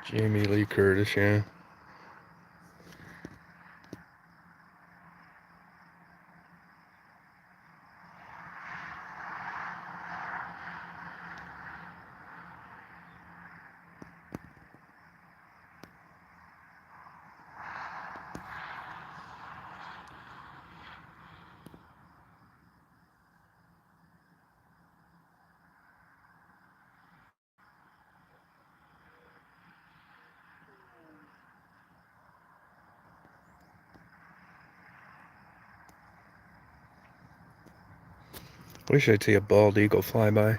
Jamie Lee Curtis, yeah. Wish I'd see a bald eagle fly by.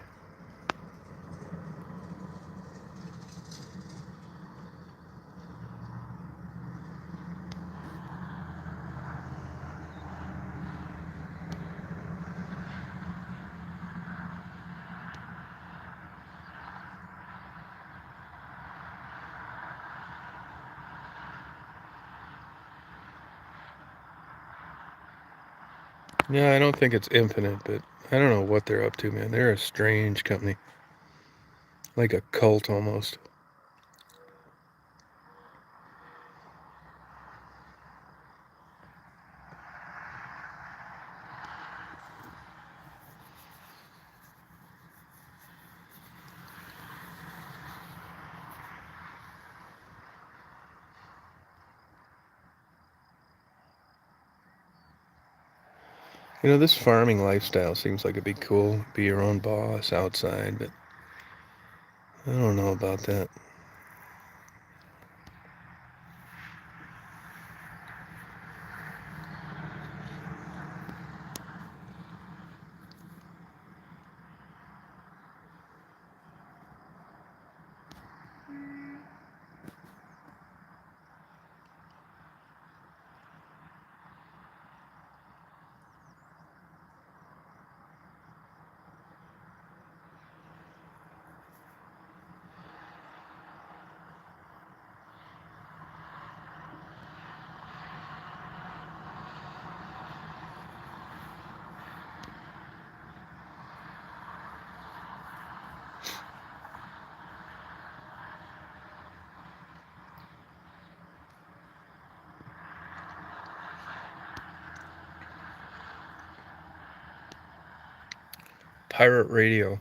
Yeah, I don't think it's infinite, but I don't know what they're up to, man. They're a strange company. Like a cult almost. This farming lifestyle seems like it'd be cool. Be your own boss outside, but I don't know about that. Pirate radio.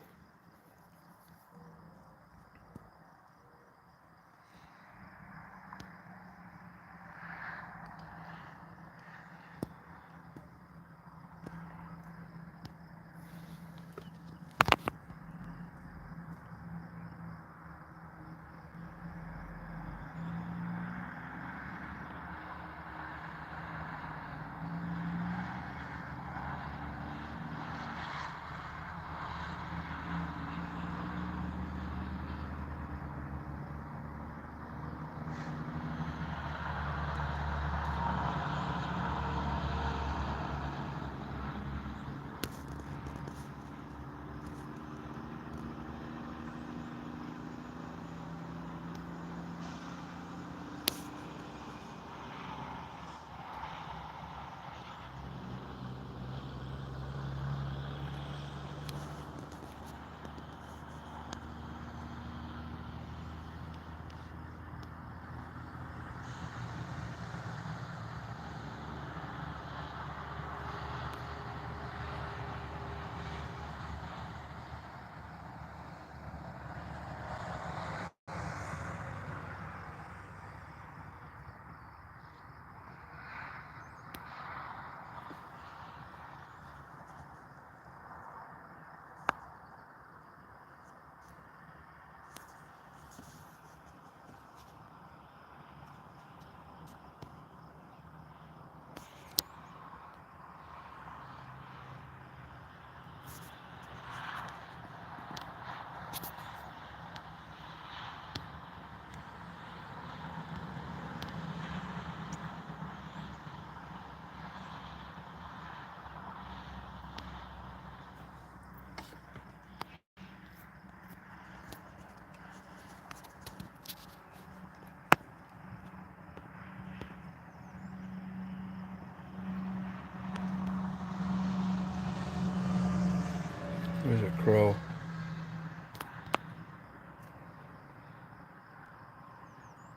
There's a crow.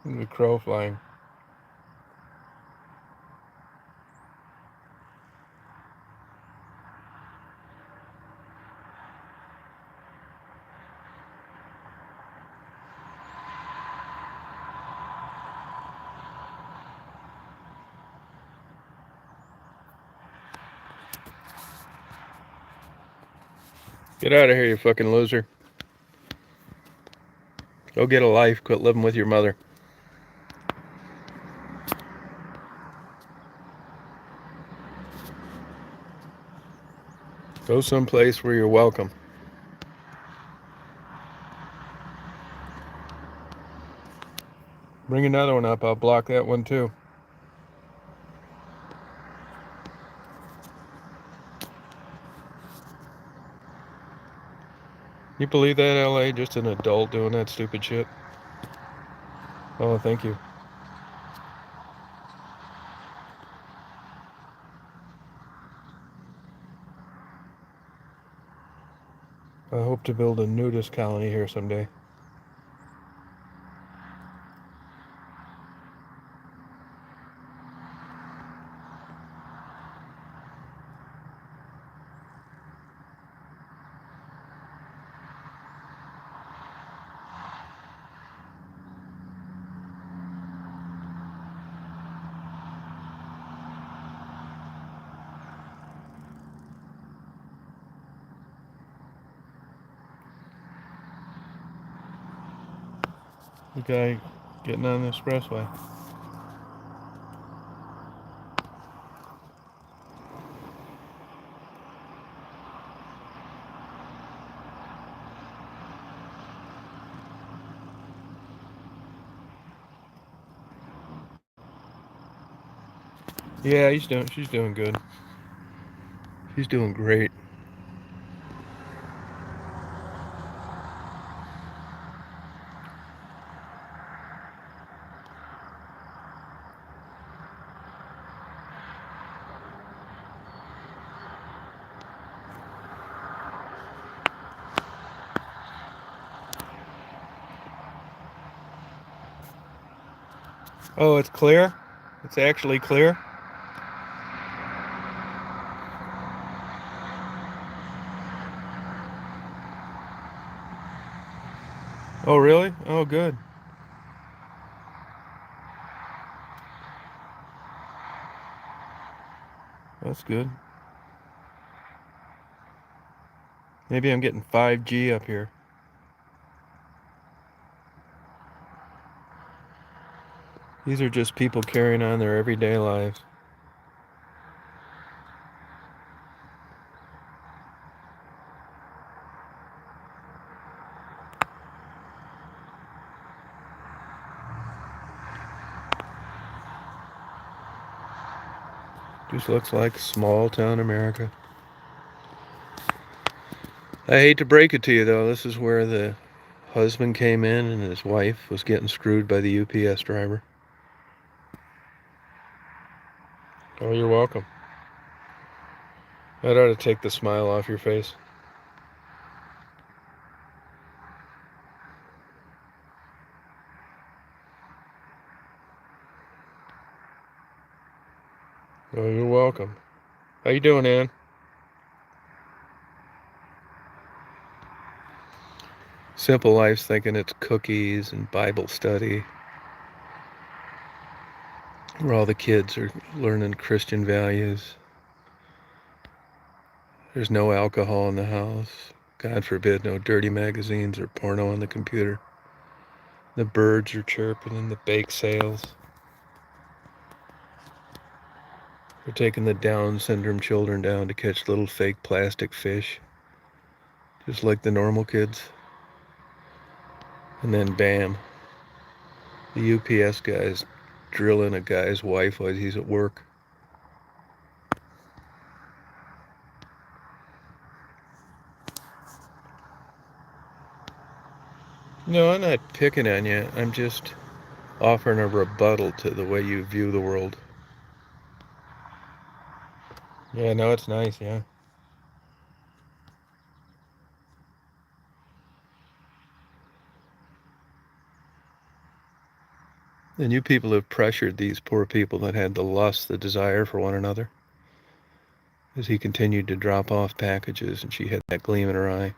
There's a crow flying. Get out of here, you fucking loser. Go get a life. Quit living with your mother. Go someplace where you're welcome. Bring another one up. I'll block that one too. You believe that, LA? Just an adult doing that stupid shit? Oh, thank you. I hope to build a nudist colony here someday. The guy getting on the expressway. Yeah, she's doing good. She's doing great. Oh, it's clear? It's actually clear? Oh, really? Oh, good. That's good. Maybe I'm getting 5G up here. These are just people carrying on their everyday lives. Just looks like small town America. I hate to break it to you, though. This is where the husband came in and his wife was getting screwed by the UPS driver. Oh, you're welcome. That ought to take the smile off your face. Oh, you're welcome. How you doing, Ann? Simple Life's thinking it's cookies and Bible study, where all the kids are learning Christian values. There's no alcohol in the house. God forbid, no dirty magazines or porno on the computer. The birds are chirping in the bake sales. They're taking the Down syndrome children down to catch little fake plastic fish, just like the normal kids. And then bam, the UPS guy's drilling a guy's wife while he's at work. No, I'm not picking on you. I'm just offering a rebuttal to the way you view the world. Yeah, no, it's nice, yeah. And you people have pressured these poor people that had the lust, the desire for one another, as he continued to drop off packages and she had that gleam in her eye.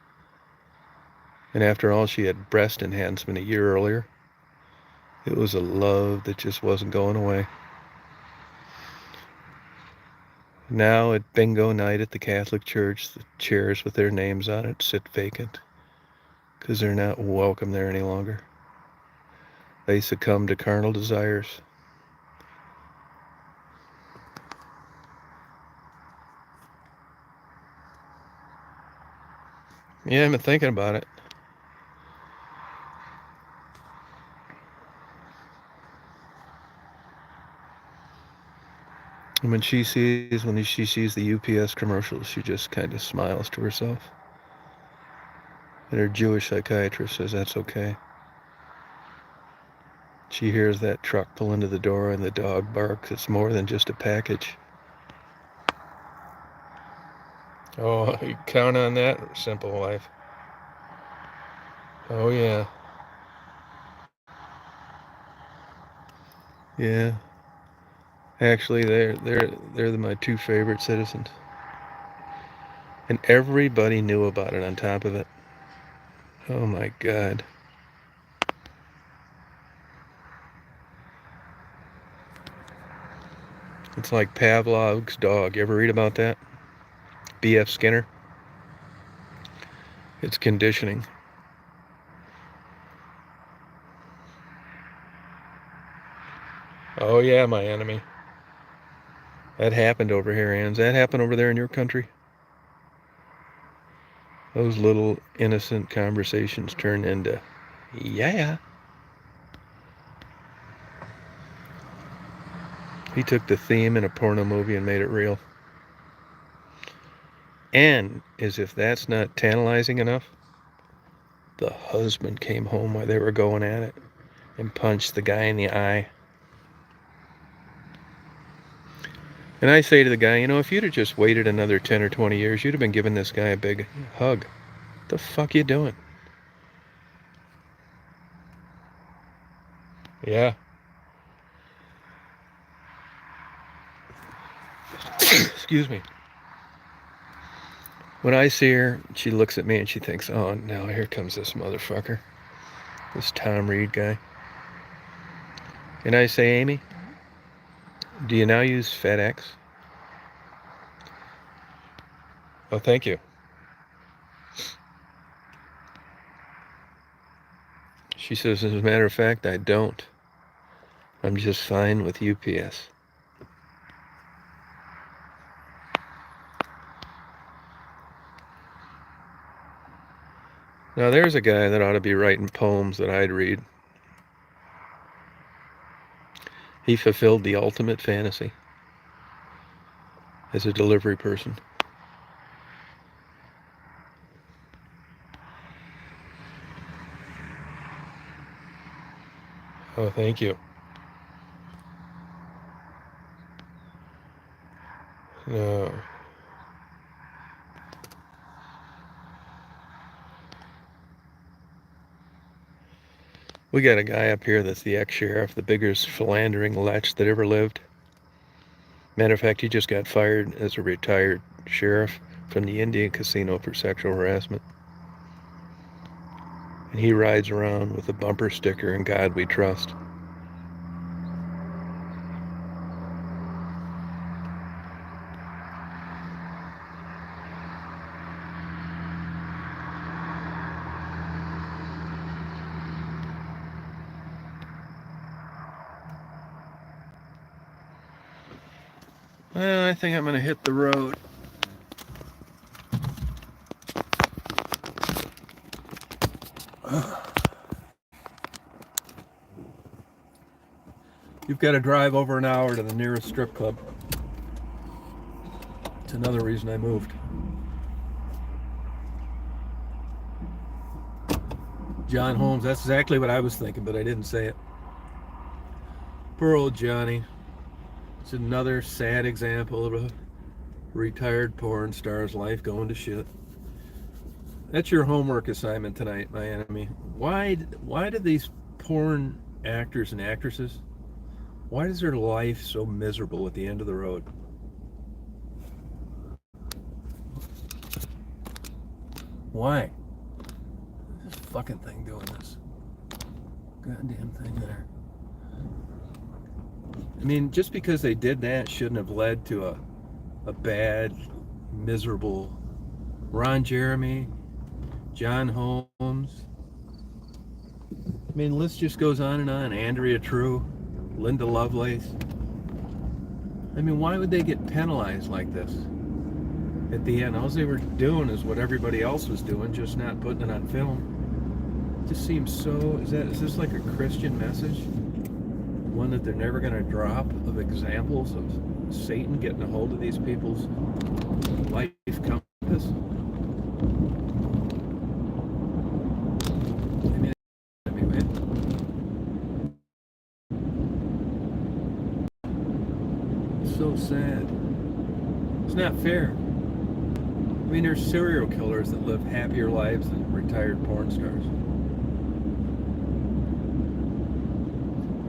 And after all, she had breast enhancement a year earlier. It was a love that just wasn't going away. Now at bingo night at the Catholic Church, the chairs with their names on it sit vacant because they're not welcome there any longer. They succumb to carnal desires. Yeah, I've been thinking about it. And when she sees the UPS commercials, she just kind of smiles to herself. And her Jewish psychiatrist says that's okay. She hears that truck pull into the door and the dog barks. It's more than just a package. Oh, you count on that, simple life. Oh yeah. Yeah. Actually, they're my two favorite citizens. And everybody knew about it on top of it. Oh my God. It's like Pavlov's dog. You ever read about that? B.F. Skinner? It's conditioning. Oh yeah, my enemy. That happened over here, Ann. That happened over there in your country? Those little innocent conversations turned into, yeah. He took the theme in a porno movie and made it real. And as if that's not tantalizing enough, the husband came home while they were going at it and punched the guy in the eye. And I say to the guy, if you'd have just waited another 10 or 20 years, you'd have been giving this guy a big hug. What the fuck you doing? Yeah. Excuse me. When I see her, she looks at me and she thinks, oh, now here comes this motherfucker. This Tom Reed guy. And I say, Amy, do you now use FedEx? Oh, thank you. She says, as a matter of fact, I don't. I'm just fine with UPS. Now, there's a guy that ought to be writing poems that I'd read. He fulfilled the ultimate fantasy as a delivery person. Oh, thank you. No. We got a guy up here that's the ex-sheriff, the biggest philandering lech that ever lived. Matter of fact, he just got fired as a retired sheriff from the Indian casino for sexual harassment. And he rides around with a bumper sticker, "In God We Trust." Well, I think I'm going to hit the road. You've got to drive over an hour to the nearest strip club. It's another reason I moved. John Holmes, that's exactly what I was thinking, but I didn't say it. Poor old Johnny. It's another sad example of a retired porn star's life going to shit. That's your homework assignment tonight, my enemy. Why did these porn actors and actresses Why is their life so miserable at the end of the road? Why? This fucking thing doing this. Goddamn thing there. I mean, just because they did that shouldn't have led to a bad, miserable Ron Jeremy, John Holmes. I mean, the list just goes on and on. Andrea True, Linda Lovelace. I mean, why would they get penalized like this? At the end, all they were doing is what everybody else was doing, just not putting it on film. It just seems so. Is this like a Christian message? One that they're never going to drop, of examples of Satan getting a hold of these people's life compass? I mean, man. It's so sad. It's not fair. I mean, there's serial killers that live happier lives than retired porn stars.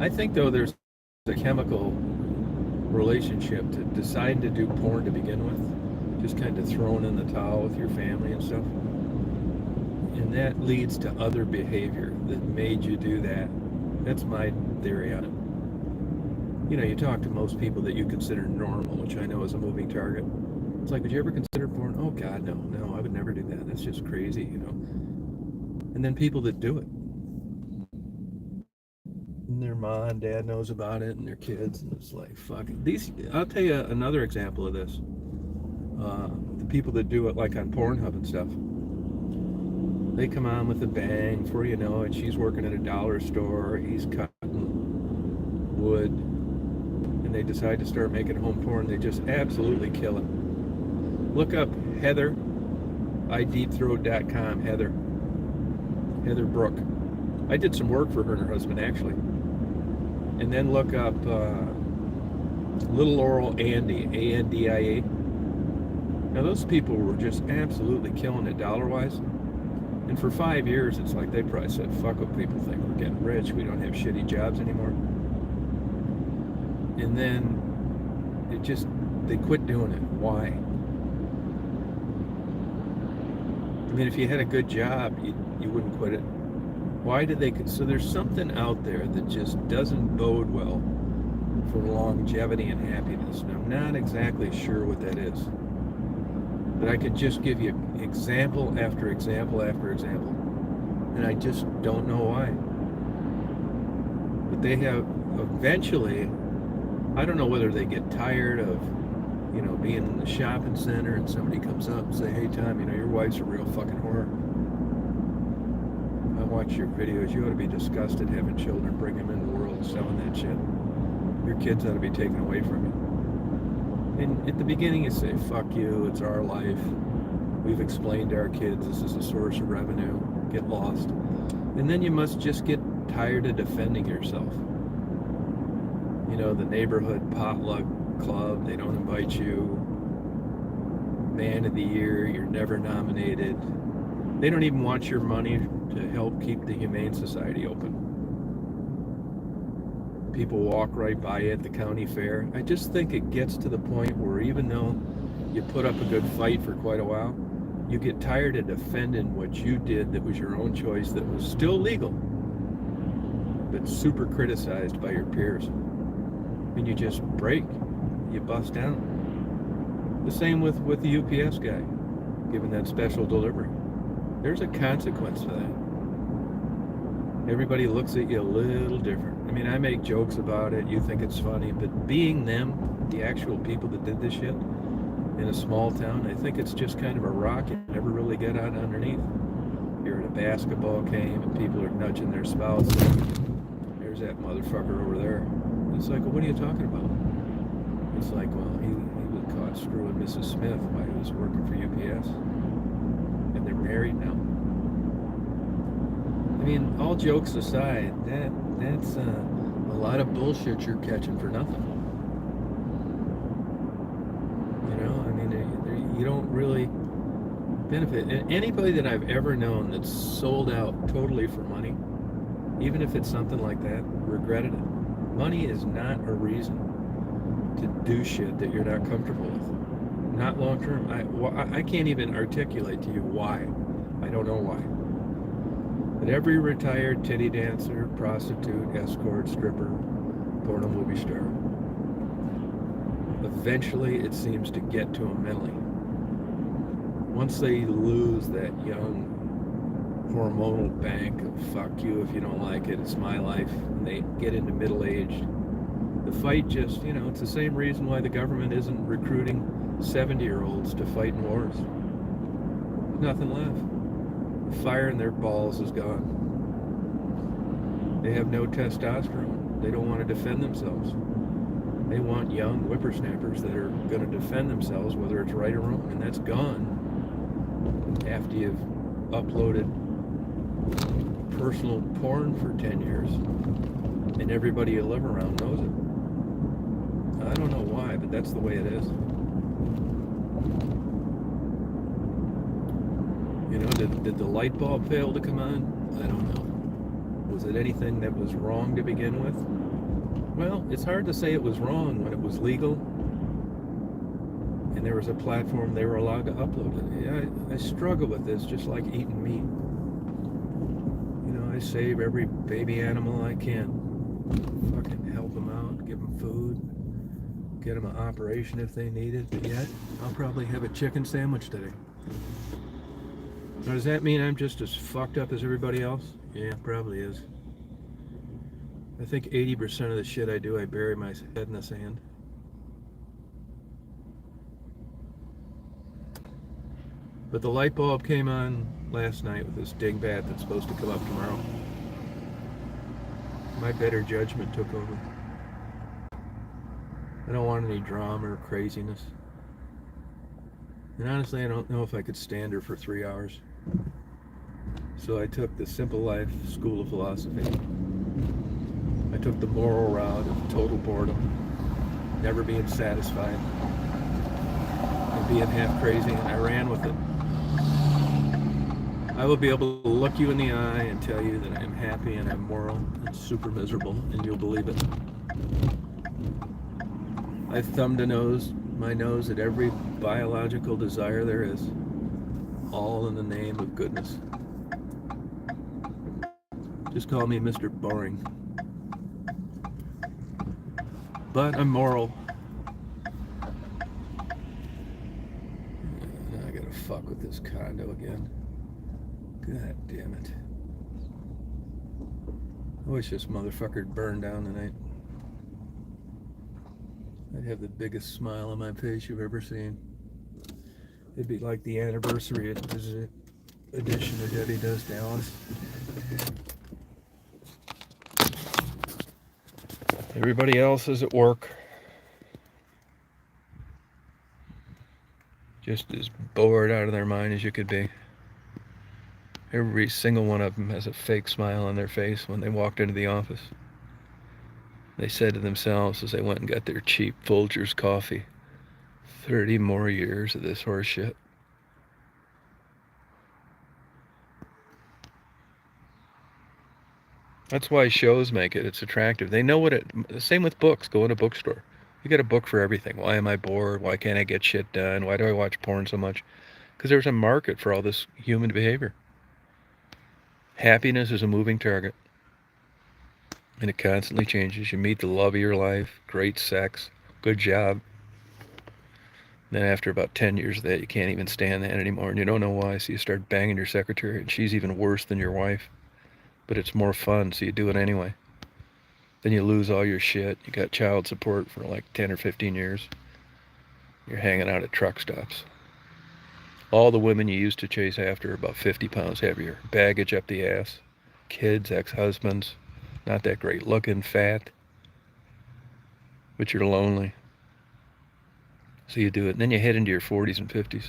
I think, though, there's a chemical relationship to deciding to do porn to begin with. Just kind of throwing in the towel with your family and stuff. And that leads to other behavior that made you do that. That's my theory on it. You know, you talk to most people that you consider normal, which I know is a moving target. It's like, would you ever consider porn? Oh, God, no, I would never do that. That's just crazy, you know. And then people that do it. And their mom and dad knows about it, and their kids, and it's like, fuck it. These, I'll tell you another example of this. The people that do it, like on Pornhub and stuff, they come on with a bang, before you know it, she's working at a dollar store, he's cutting wood, and they decide to start making home porn. They just absolutely kill it. Look up Heather, iDeepthroat.com, Heather Brooke. I did some work for her and her husband, actually. And then look up Little Laurel Andy, A-N-D-I-A. Now, those people were just absolutely killing it dollar-wise. And for 5 years, it's like they probably said, fuck what people think. We're getting rich. We don't have shitty jobs anymore. And then they quit doing it. Why? I mean, if you had a good job, you wouldn't quit it. Why did they? So there's something out there that just doesn't bode well for longevity and happiness. And I'm not exactly sure what that is. But I could just give you example after example after example. And I just don't know why. But they have eventually, I don't know whether they get tired of, you know, being in the shopping center and somebody comes up and say, hey, Tom, you know, your wife's a real fucking whore. I watch your videos. You ought to be disgusted having children, bring them into the world and selling that shit. Your kids ought to be taken away from you. And at the beginning you say, fuck you, it's our life. We've explained to our kids this is a source of revenue. Get lost. And then you must just get tired of defending yourself. You know, the neighborhood potluck club, they don't invite you. Man of the year, you're never nominated. They don't even want your money to help keep the Humane Society open. People walk right by you at the county fair. I just think it gets to the point where even though you put up a good fight for quite a while, you get tired of defending what you did that was your own choice, that was still legal, but super criticized by your peers. And you just break. You bust down. The same with the UPS guy, giving that special delivery. There's a consequence to that. Everybody looks at you a little different. I mean, I make jokes about it, you think it's funny, but being them, the actual people that did this shit in a small town, I think it's just kind of a rock you never really get out underneath. You're at a basketball game and people are nudging their spouse. There's that motherfucker over there. It's like, well, what are you talking about? It's like, well, he was caught screwing Mrs. Smith while he was working for UPS. And they're married now. I mean, all jokes aside, that's a lot of bullshit you're catching for nothing. You know, I mean, you don't really benefit. And anybody that I've ever known that's sold out totally for money, even if it's something like that, regretted it. Money is not a reason to do shit that you're not comfortable with. Not long term. I can't even articulate to you why. I don't know why. But every retired titty dancer, prostitute, escort, stripper, porno movie star, eventually it seems to get to them mentally. Once they lose that young hormonal bank of fuck you if you don't like it, it's my life, and they get into middle aged, the fight just, it's the same reason why the government isn't recruiting 70-year-olds to fight in wars. There's nothing left. The fire in their balls is gone. They have no testosterone. They don't want to defend themselves. They want young whippersnappers that are going to defend themselves, whether it's right or wrong, and that's gone after you've uploaded personal porn for 10 years and everybody you live around knows it. I don't know why, but that's the way it is. Did the light bulb fail to come on? I don't know. Was it anything that was wrong to begin with? Well, it's hard to say it was wrong when it was legal and there was a platform they were allowed to upload it. Yeah, I struggle with this just like eating meat. I save every baby animal I can. Fucking help them out, give them food, get them an operation if they need it. But yet, I'll probably have a chicken sandwich today. Now, does that mean I'm just as fucked up as everybody else? Yeah, probably is. I think 80% of the shit I do, I bury my head in the sand. But the light bulb came on last night with this dingbat that's supposed to come up tomorrow. My better judgment took over. I don't want any drama or craziness. And honestly, I don't know if I could stand her for 3 hours. So I took the Simple Life School of Philosophy. I took the moral route of total boredom, never being satisfied, and being half crazy, and I ran with it. I will be able to look you in the eye and tell you that I'm happy and I'm moral and super miserable, and you'll believe it. I thumbed my nose at every biological desire there is, all in the name of goodness. Just call me Mr. Boring. But I'm moral. Now I gotta fuck with this condo again. God damn it. I wish this motherfucker'd burn down tonight. I'd have the biggest smile on my face you've ever seen. It'd be like the anniversary edition of Debbie Does Dallas. Everybody else is at work. Just as bored out of their mind as you could be. Every single one of them has a fake smile on their face when they walked into the office. They said to themselves as they went and got their cheap Folgers coffee, 30 more years of this horse shit. That's why shows make it. It's attractive. They know what it... Same with books. Go in a bookstore. You get a book for everything. Why am I bored? Why can't I get shit done? Why do I watch porn so much? Because there's a market for all this human behavior. Happiness is a moving target. And it constantly changes. You meet the love of your life, great sex, good job. Then after about 10 years of that, you can't even stand that anymore, and you don't know why, so you start banging your secretary, and she's even worse than your wife. But it's more fun, so you do it anyway. Then you lose all your shit. You got child support for like 10 or 15 years. You're hanging out at truck stops. All the women you used to chase after are about 50 pounds heavier. Baggage up the ass. Kids, ex-husbands. Not that great looking, fat. But you're lonely. So you do it. And then you head into your 40s and 50s.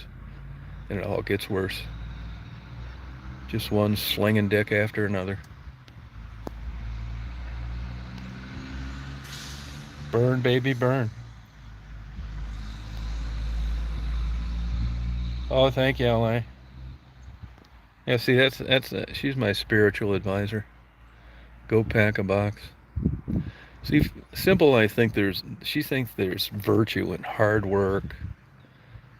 And it all gets worse. Just one slinging dick after another. Burn, baby, burn. Oh, thank you, L.A. Yeah, see, she's my spiritual advisor. Go pack a box. See, Simple, she thinks there's virtue in hard work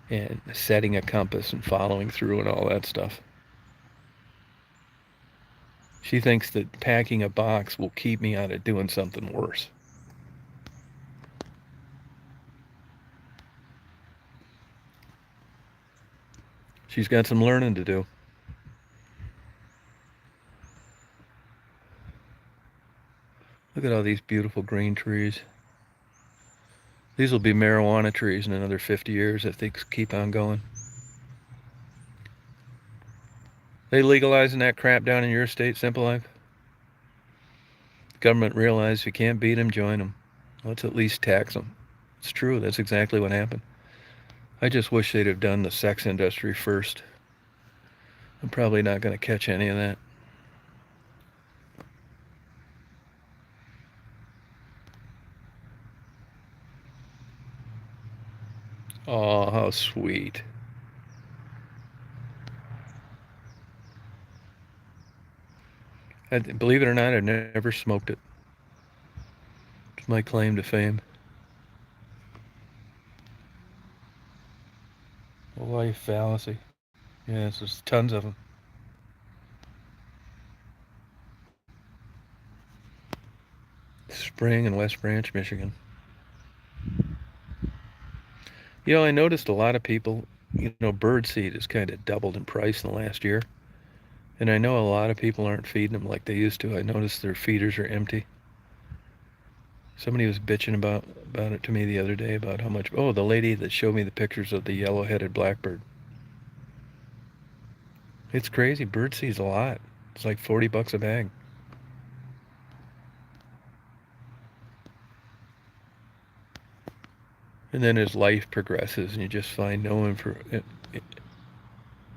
and setting a compass and following through and all that stuff. She thinks that packing a box will keep me out of doing something worse. She's got some learning to do. Look at all these beautiful green trees. These will be marijuana trees in another 50 years if they keep on going. They legalizing that crap down in your state, Simple Life? Government realized if you can't beat them, join them. Let's at least tax them. It's true. That's exactly what happened. I just wish they'd have done the sex industry first. I'm probably not going to catch any of that. Oh, how sweet. Believe it or not, I've never smoked it. It's my claim to fame. A life fallacy. Yes, there's tons of them. Spring in West Branch, Michigan. You know, I noticed a lot of people, bird seed has kind of doubled in price in the last year. And I know a lot of people aren't feeding them like they used to. I noticed their feeders are empty. Somebody was bitching about it to me the other day about how much. Oh, the lady that showed me the pictures of the yellow-headed blackbird. It's crazy. Bird seed's a lot. It's like $40 a bag. And then as life progresses and you just find no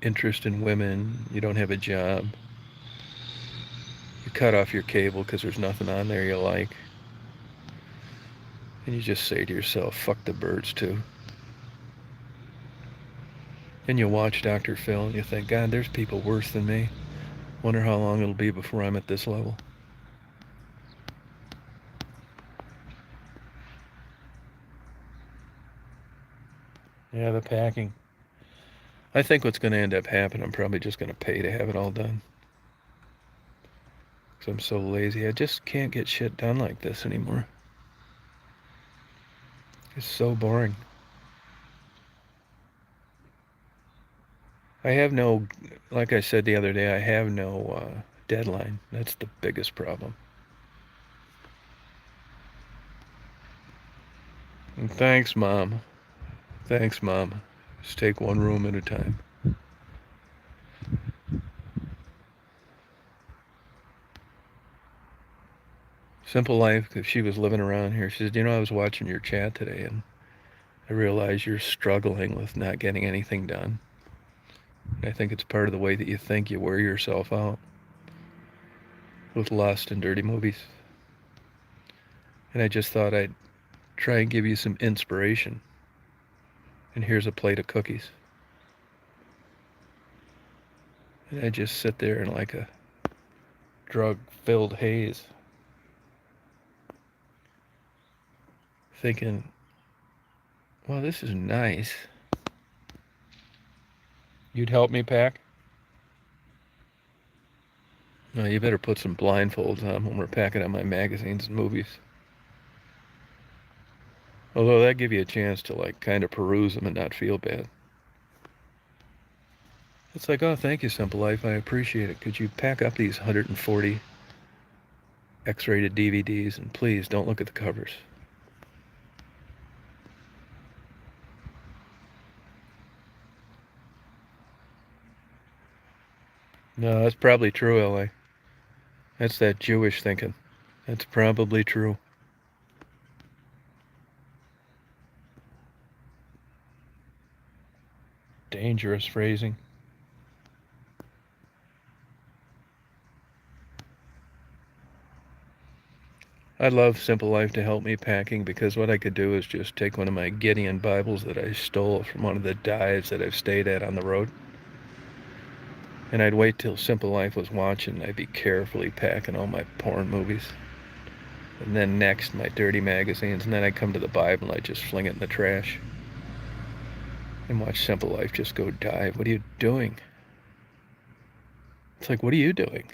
interest in women, you don't have a job, you cut off your cable because there's nothing on there you like, and you just say to yourself, fuck the birds too. And you watch Dr. Phil and you think, God, there's people worse than me. Wonder how long it'll be before I'm at this level. Yeah, the packing. I think what's going to end up happening, I'm probably just going to pay to have it all done. Because I'm so lazy. I just can't get shit done like this anymore. It's so boring. I have no, like I said the other day, I have no deadline. That's the biggest problem. And thanks, Mom. Thanks, Mom. Just take one room at a time. Simple Life, because she was living around here. She said, I was watching your chat today and I realize you're struggling with not getting anything done. I think it's part of the way that you think you wear yourself out with lust and dirty movies. And I just thought I'd try and give you some inspiration. And here's a plate of cookies. And I just sit there in like a drug-filled haze, thinking, well, this is nice. You'd help me pack? No, you better put some blindfolds on when we're packing up my magazines and movies. Although that give you a chance to like kind of peruse them and not feel bad. It's like, oh, thank you, Simple Life. I appreciate it. Could you pack up these 140 X-rated DVDs and please don't look at the covers. No, that's probably true, L.A. That's that Jewish thinking. That's probably true. Dangerous phrasing. I'd love Simple Life to help me packing because what I could do is just take one of my Gideon Bibles that I stole from one of the dives that I've stayed at on the road. And I'd wait till Simple Life was watching. I'd be carefully packing all my porn movies. And then next, my dirty magazines. And then I come to the Bible and I just fling it in the trash. And watch Simple Life just go die. What are you doing? It's like, what are you doing?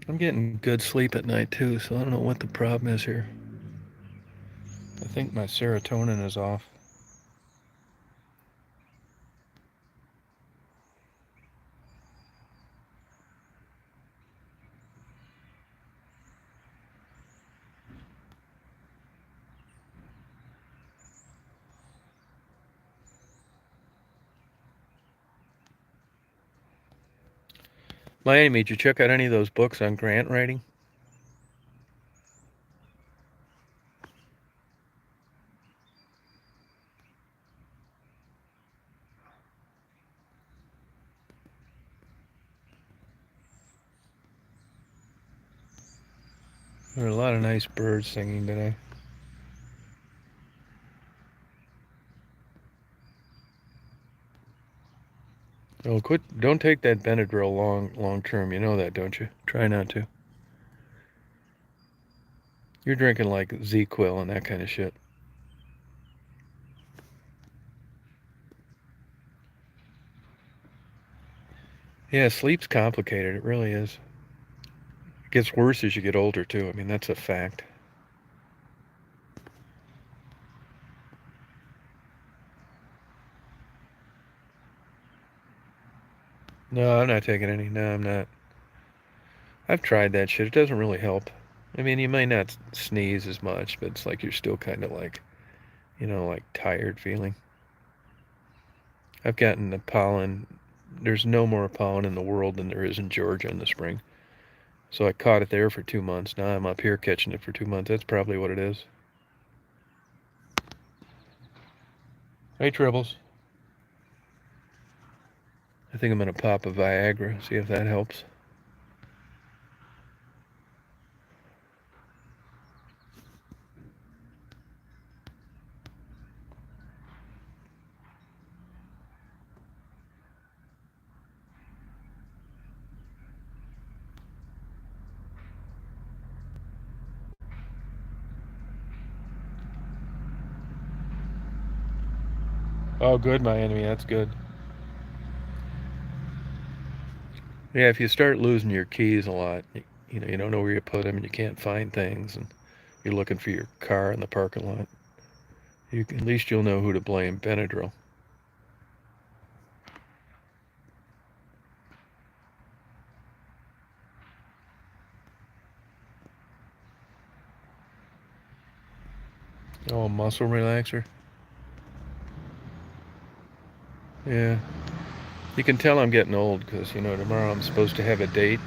I'm getting good sleep at night too, so I don't know what the problem is here. I think my serotonin is off. Miami, did you check out any of those books on grant writing? There are a lot of nice birds singing today. Oh, quit! Don't take that Benadryl long term. You know that, don't you? Try not to. You're drinking like Z-Quil and that kind of shit. Yeah, sleep's complicated. It really is. It gets worse as you get older too. I mean, that's a fact. No, I'm not taking any. No, I'm not. I've tried that shit. It doesn't really help. I mean, you might not sneeze as much, but it's like you're still kind of like, like tired feeling. I've gotten the pollen. There's no more pollen in the world than there is in Georgia in the spring. So I caught it there for 2 months. Now I'm up here catching it for 2 months. That's probably what it is. Hey, Tribbles. I think I'm going to pop a Viagra, see if that helps. Oh, good, my enemy. That's good. Yeah, if you start losing your keys a lot, you don't know where you put them and you can't find things, and you're looking for your car in the parking lot, at least you'll know who to blame. Benadryl. Oh, a muscle relaxer. Yeah. You can tell I'm getting old because, tomorrow I'm supposed to have a date.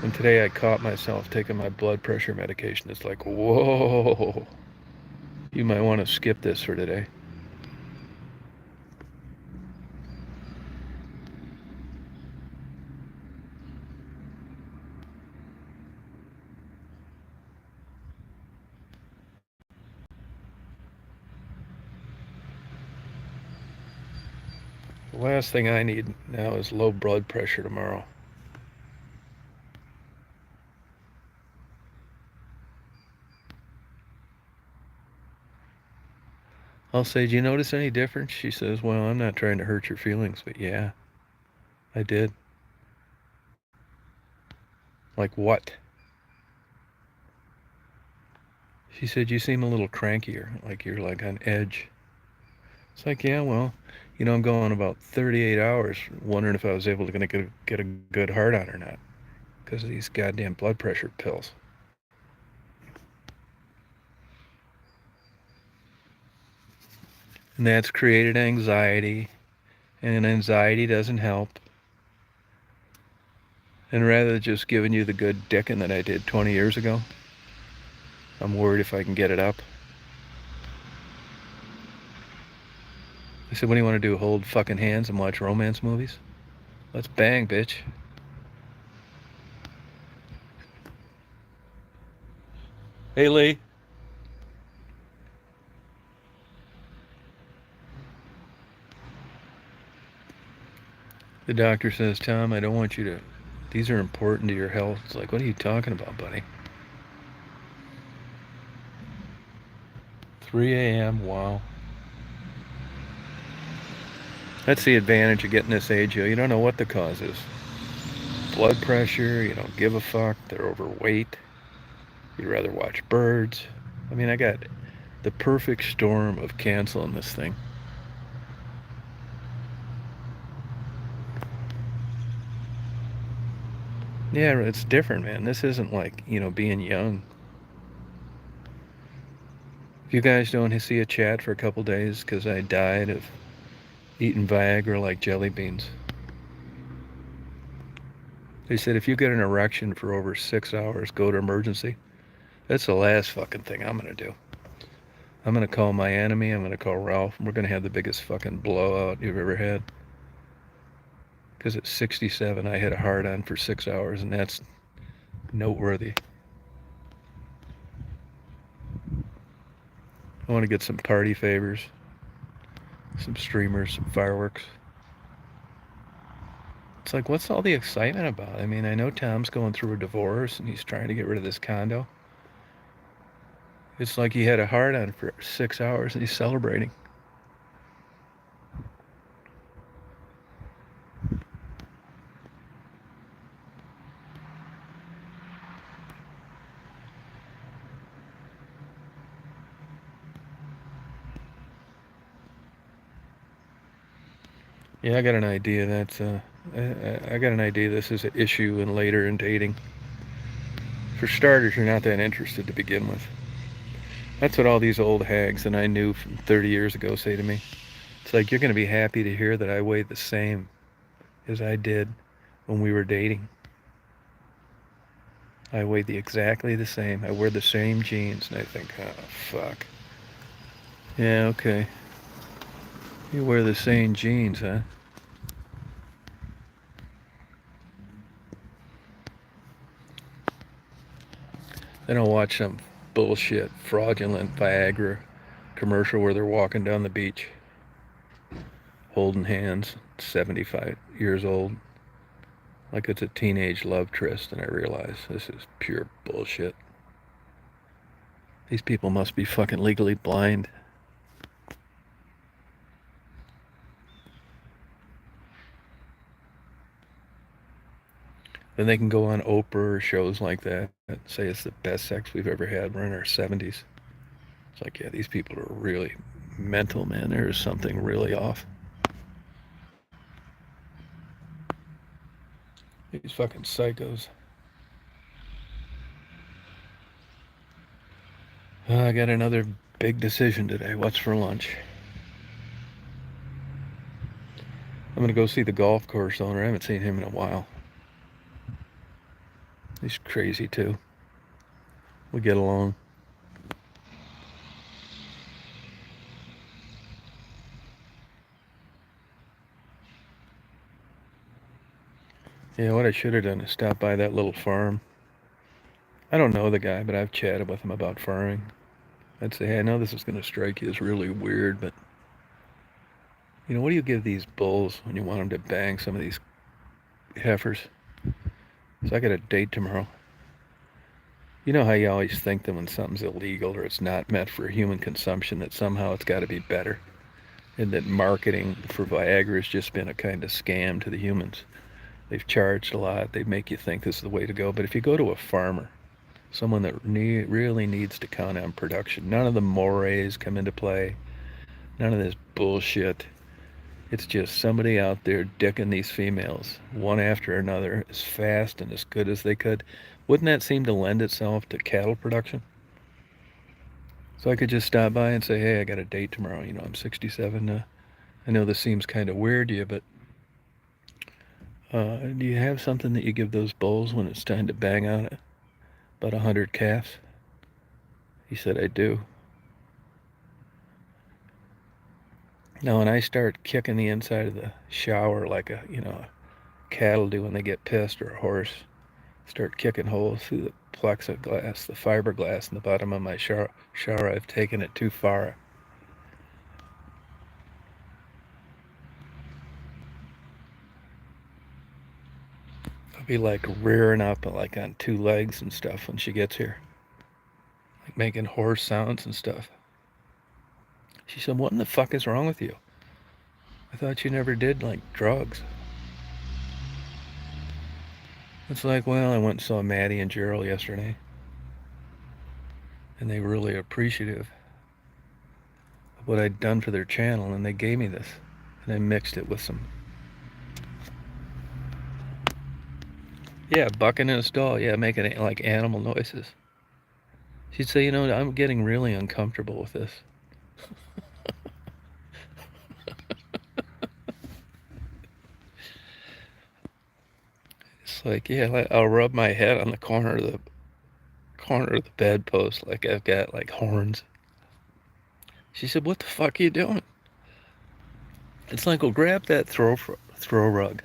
And today I caught myself taking my blood pressure medication. It's like, whoa, you might want to skip this for today. The last thing I need now is low blood pressure tomorrow. I'll say, do you notice any difference? She says, well, I'm not trying to hurt your feelings, but yeah, I did. Like what? She said, you seem a little crankier, like you're like on edge. It's like, yeah, well, I'm going about 38 hours wondering if I was able to get a good heart on or not because of these goddamn blood pressure pills. And that's created anxiety, and anxiety doesn't help. And rather than just giving you the good dicking that I did 20 years ago, I'm worried if I can get it up. I said, what do you want to do? Hold fucking hands and watch romance movies? Let's bang, bitch. Hey, Lee. The doctor says, Tom, I don't want you to. These are important to your health. It's like, what are you talking about, buddy? 3 a.m. Wow. That's the advantage of getting this age. You don't know what the cause is. Blood pressure. You don't give a fuck. They're overweight. You'd rather watch birds. I mean, I got the perfect storm of canceling this thing. Yeah, it's different, man. This isn't like, being young. If you guys don't see a chat for a couple days because I died of eating Viagra like jelly beans. They said if you get an erection for over 6 hours, go to emergency. That's the last fucking thing I'm going to do. I'm going to call my enemy. I'm going to call Ralph. And we're going to have the biggest fucking blowout you've ever had. Because at 67, I hit a hard on for 6 hours, and that's noteworthy. I want to get some party favors, some streamers, some fireworks. It's like, what's all the excitement about? I mean, I know Tom's going through a divorce and he's trying to get rid of this condo. It's like he had a hard on for 6 hours and he's celebrating. Yeah, I got an idea that's I got an idea this is an issue and later in dating. For starters, you're not that interested to begin with. That's what all these old hags that I knew from 30 years ago say to me. It's like, you're going to be happy to hear that I weigh the same as I did when we were dating. I weigh exactly the same. I wear the same jeans. And I think, oh, fuck. Yeah, okay. You wear the same jeans, huh? Then I'll watch some bullshit, fraudulent Viagra commercial where they're walking down the beach, holding hands, 75 years old, like it's a teenage love tryst, and I realize this is pure bullshit. These people must be fucking legally blind. Then they can go on Oprah or shows like that and say it's the best sex we've ever had. We're in our 70s. It's like, yeah, these people are really mental, man. There is something really off. These fucking psychos. I got another big decision today. What's for lunch? I'm going to go see the golf course owner. I haven't seen him in a while. He's crazy, too. We get along. Yeah, what I should have done is stop by that little farm. I don't know the guy, but I've chatted with him about farming. I'd say, hey, I know this is going to strike you as really weird, but, what do you give these bulls when you want them to bang some of these heifers? So I got a date tomorrow. You know how you always think that when something's illegal or it's not meant for human consumption, that somehow it's got to be better, and that marketing for Viagra has just been a kind of scam to the humans. They've charged a lot. They make you think this is the way to go. But if you go to a farmer, someone that really needs to count on production, none of the mores come into play. None of this bullshit. It's just somebody out there dicking these females, one after another, as fast and as good as they could. Wouldn't that seem to lend itself to cattle production? So I could just stop by and say, hey, I got a date tomorrow. I'm 67. I know this seems kind of weird to you, but do you have something that you give those bulls when it's time to bang out about 100 calves? He said, I do. Now, when I start kicking the inside of the shower like cattle do when they get pissed, or a horse, start kicking holes through the plexiglass, the fiberglass in the bottom of my shower, I've taken it too far. I'll be like rearing up like on two legs and stuff when she gets here. Like making horse sounds and stuff. She said, "What in the fuck is wrong with you? I thought you never did like drugs." It's like, well, I went and saw Maddie and Gerald yesterday. And they were really appreciative of what I'd done for their channel, and they gave me this. And I mixed it with some, yeah, bucking in a stall, yeah, making like animal noises. She'd say, I'm getting really uncomfortable with this. It's like, yeah, I'll rub my head on the corner of the bedpost like I've got like horns. She said, "What the fuck are you doing?" It's like, well, grab that throw rug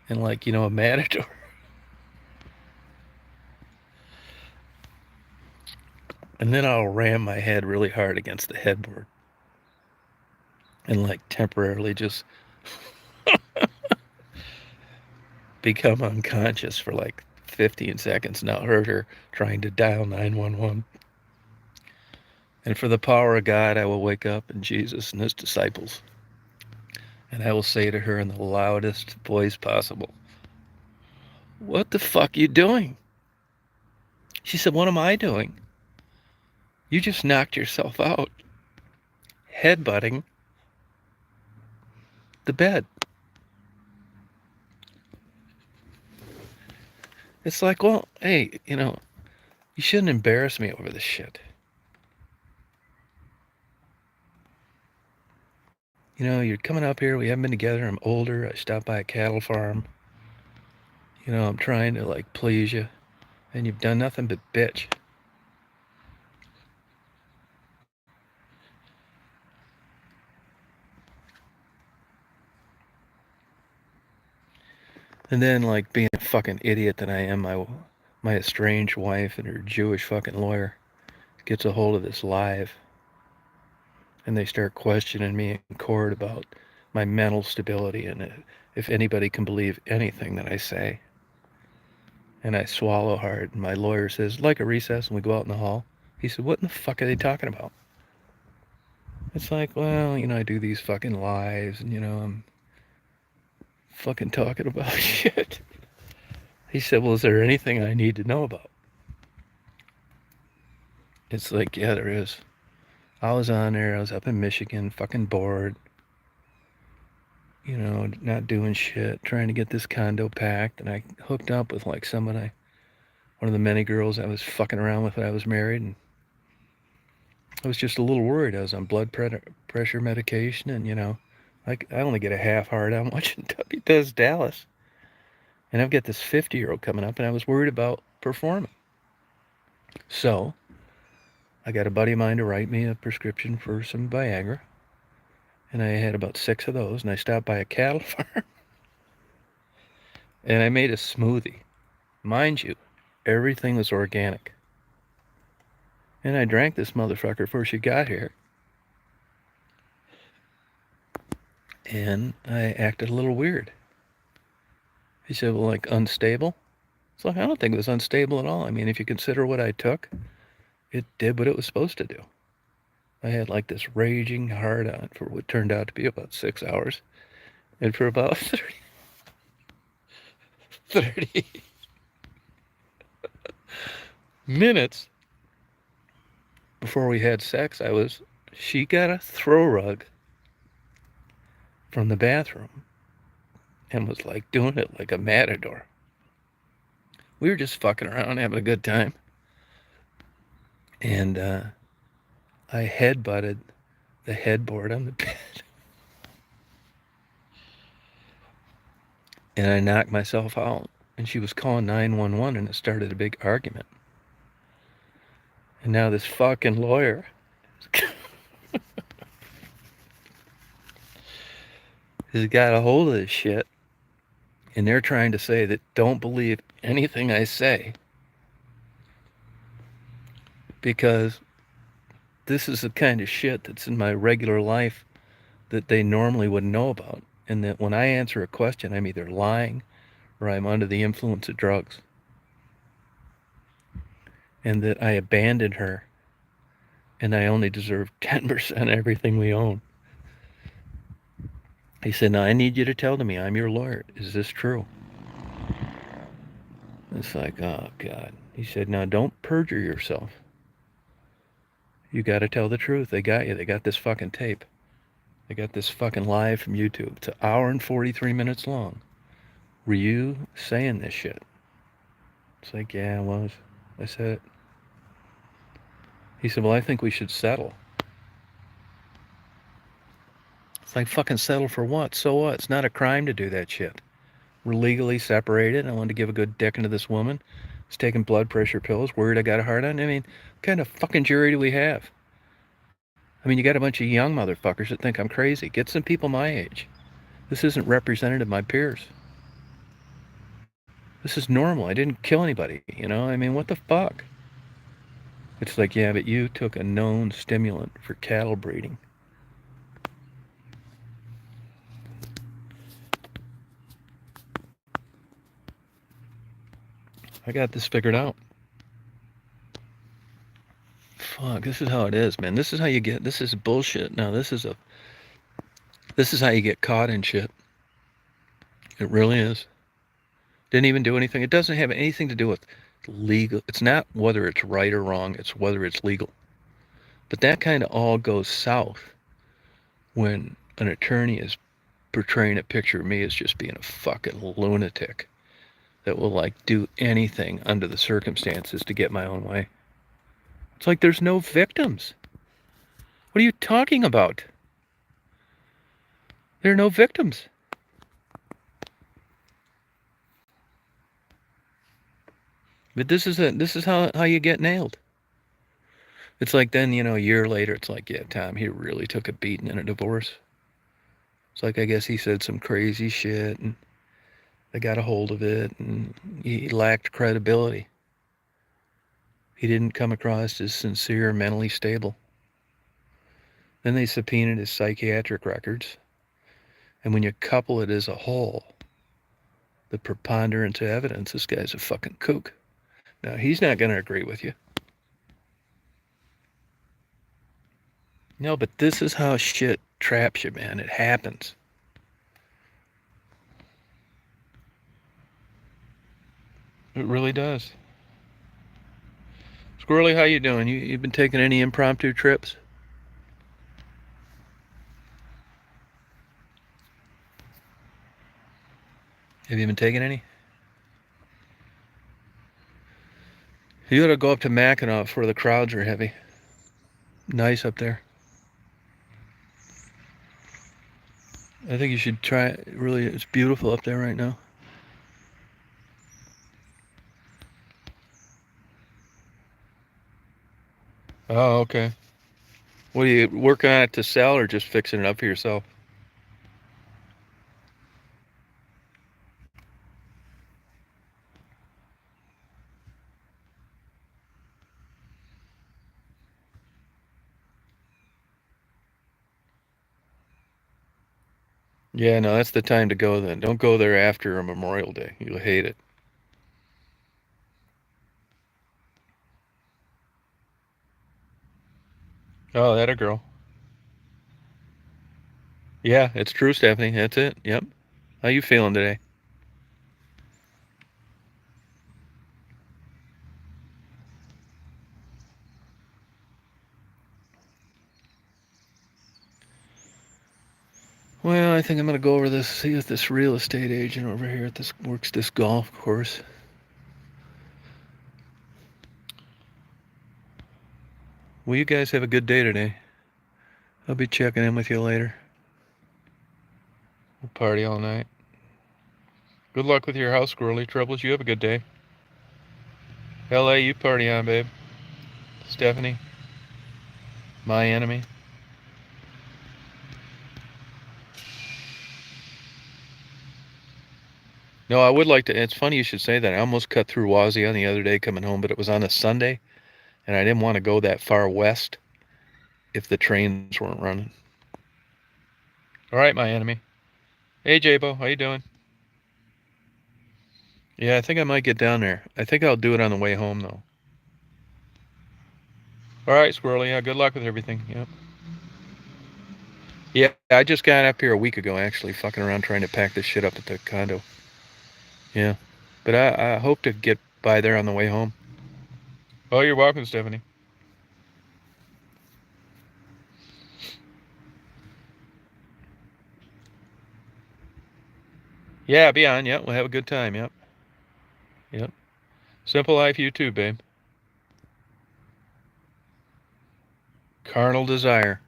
and like, a matador. And then I'll ram my head really hard against the headboard and like temporarily just become unconscious for like 15 seconds and I'll hurt her trying to dial 911. And for the power of God, I will wake up in Jesus and his disciples. And I will say to her in the loudest voice possible, "What the fuck are you doing?" She said, "What am I doing? You just knocked yourself out, headbutting the bed." It's like, well, hey, you shouldn't embarrass me over this shit. You're coming up here. We haven't been together. I'm older. I stopped by a cattle farm. I'm trying to like please you. And you've done nothing but bitch. And then, like, being a fucking idiot that I am, my estranged wife and her Jewish fucking lawyer gets a hold of this live. And they start questioning me in court about my mental stability and if anybody can believe anything that I say. And I swallow hard. And my lawyer says, like a recess, and we go out in the hall. He said, "What in the fuck are they talking about?" It's like, well, I do these fucking lives, and, I'm fucking talking about shit. He said, "Well, is there anything I need to know about?" It's like, yeah, there is. I was on there. I was up in Michigan, fucking bored. Not doing shit, trying to get this condo packed. And I hooked up with like one of the many girls I was fucking around with when I was married. And I was just a little worried. I was on blood pressure medication. And, I only get a half hard on watching W Does Dallas. And I've got this 50-year-old coming up, and I was worried about performing. So I got a buddy of mine to write me a prescription for some Viagra. And I had about 6 of those, and I stopped by a cattle farm. And I made a smoothie. Mind you, everything was organic. And I drank this motherfucker before she got here. And I acted a little weird. He said, "Well, like unstable?" It's like, I don't think it was unstable at all. I mean, if you consider what I took, it did what it was supposed to do. I had like this raging hard on for what turned out to be about 6 hours. And for about 30 minutes before we had sex, she got a throw rug from the bathroom and was like doing it like a matador. We were just fucking around, having a good time. And I headbutted the headboard on the bed. And I knocked myself out. And she was calling 911, and it started a big argument. And now this fucking lawyer has got a hold of this shit. And they're trying to say that don't believe anything I say, because this is the kind of shit that's in my regular life that they normally wouldn't know about. And that when I answer a question, I'm either lying or I'm under the influence of drugs, and that I abandoned her, and I only deserve 10% of everything we own. He said, now I need you to tell to me, I'm your lawyer. Is this true? It's like, oh, God. He said, now don't perjure yourself. You got to tell the truth. They got you. They got this fucking tape. They got this fucking live from YouTube. It's an hour and 43 minutes long. Were you saying this shit? It's like, yeah, I was. I said it. He said, well, I think we should settle. It's like, fucking settle for what? So what? It's not a crime to do that shit. We're legally separated. I wanted to give a good dick into this woman. She's taking blood pressure pills. Worried I got a heart on. I mean, what kind of fucking jury do we have? I mean, you got a bunch of young motherfuckers that think I'm crazy. Get some people my age. This isn't representative of my peers. This is normal. I didn't kill anybody, you know? I mean, what the fuck? It's like, yeah, but you took a known stimulant for cattle breeding. I got this figured out. Fuck, this is how it is, man. This is how you get, this is bullshit. Now, this is how you get caught in shit. It really is. Didn't even do anything. It doesn't have anything to do with legal. It's not whether it's right or wrong. It's whether it's legal. But that kind of all goes south when an attorney is portraying a picture of me as just being a fucking lunatic that will like do anything under the circumstances to get my own way. It's like there's no victims. What are you talking about? There are no victims. But this is how you get nailed. It's like then, you know, a year later, it's like, yeah, Tom, he really took a beating in a divorce. It's like, I guess he said some crazy shit and they got a hold of it and he lacked credibility. He didn't come across as sincere, mentally stable. Then they subpoenaed his psychiatric records. And when you couple it as a whole, the preponderance of evidence, this guy's a fucking kook. Now, he's not going to agree with you. No, but this is how shit traps you, man. It happens. It really does. Squirrely, how you doing? You've been taking any impromptu trips? Have you been taking any? You ought to go up to Mackinac where the crowds are heavy. Nice up there. I think you should try it. Really, it's beautiful up there right now. Oh, okay. What are you working on it to sell or just fixing it up for yourself? Yeah, no, that's the time to go then. Don't go there after a Memorial Day. You'll hate it. Oh, that a girl. Yeah, it's true, Stephanie. That's it. Yep. How you feeling today? Well, I think I'm gonna go over this, see if this real estate agent over here at this works this golf course. Well, you guys have a good day today. I'll be checking in with you later. We'll party all night. Good luck with your house, Squirrely. Troubles, you have a good day. LA, you party on, babe. Stephanie, my enemy. No, I would like to. It's funny you should say that. I almost cut through Wazia the other day coming home, but it was on a Sunday, and I didn't want to go that far west if the trains weren't running. All right, my enemy. Hey, Jabo, how you doing? Yeah, I think I might get down there. I think I'll do it on the way home, though. All right, Squirrely. Yeah, good luck with everything. Yep. Yeah, I just got up here a week ago, actually, fucking around trying to pack this shit up at the condo. Yeah. But I hope to get by there on the way home. Oh, you're welcome, Stephanie. Yeah, be on. Yep, we'll have a good time. Yep. Yep. Simple life, you too, babe. Carnal desire.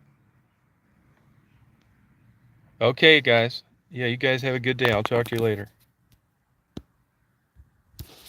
Okay, guys. Yeah, you guys have a good day. I'll talk to you later.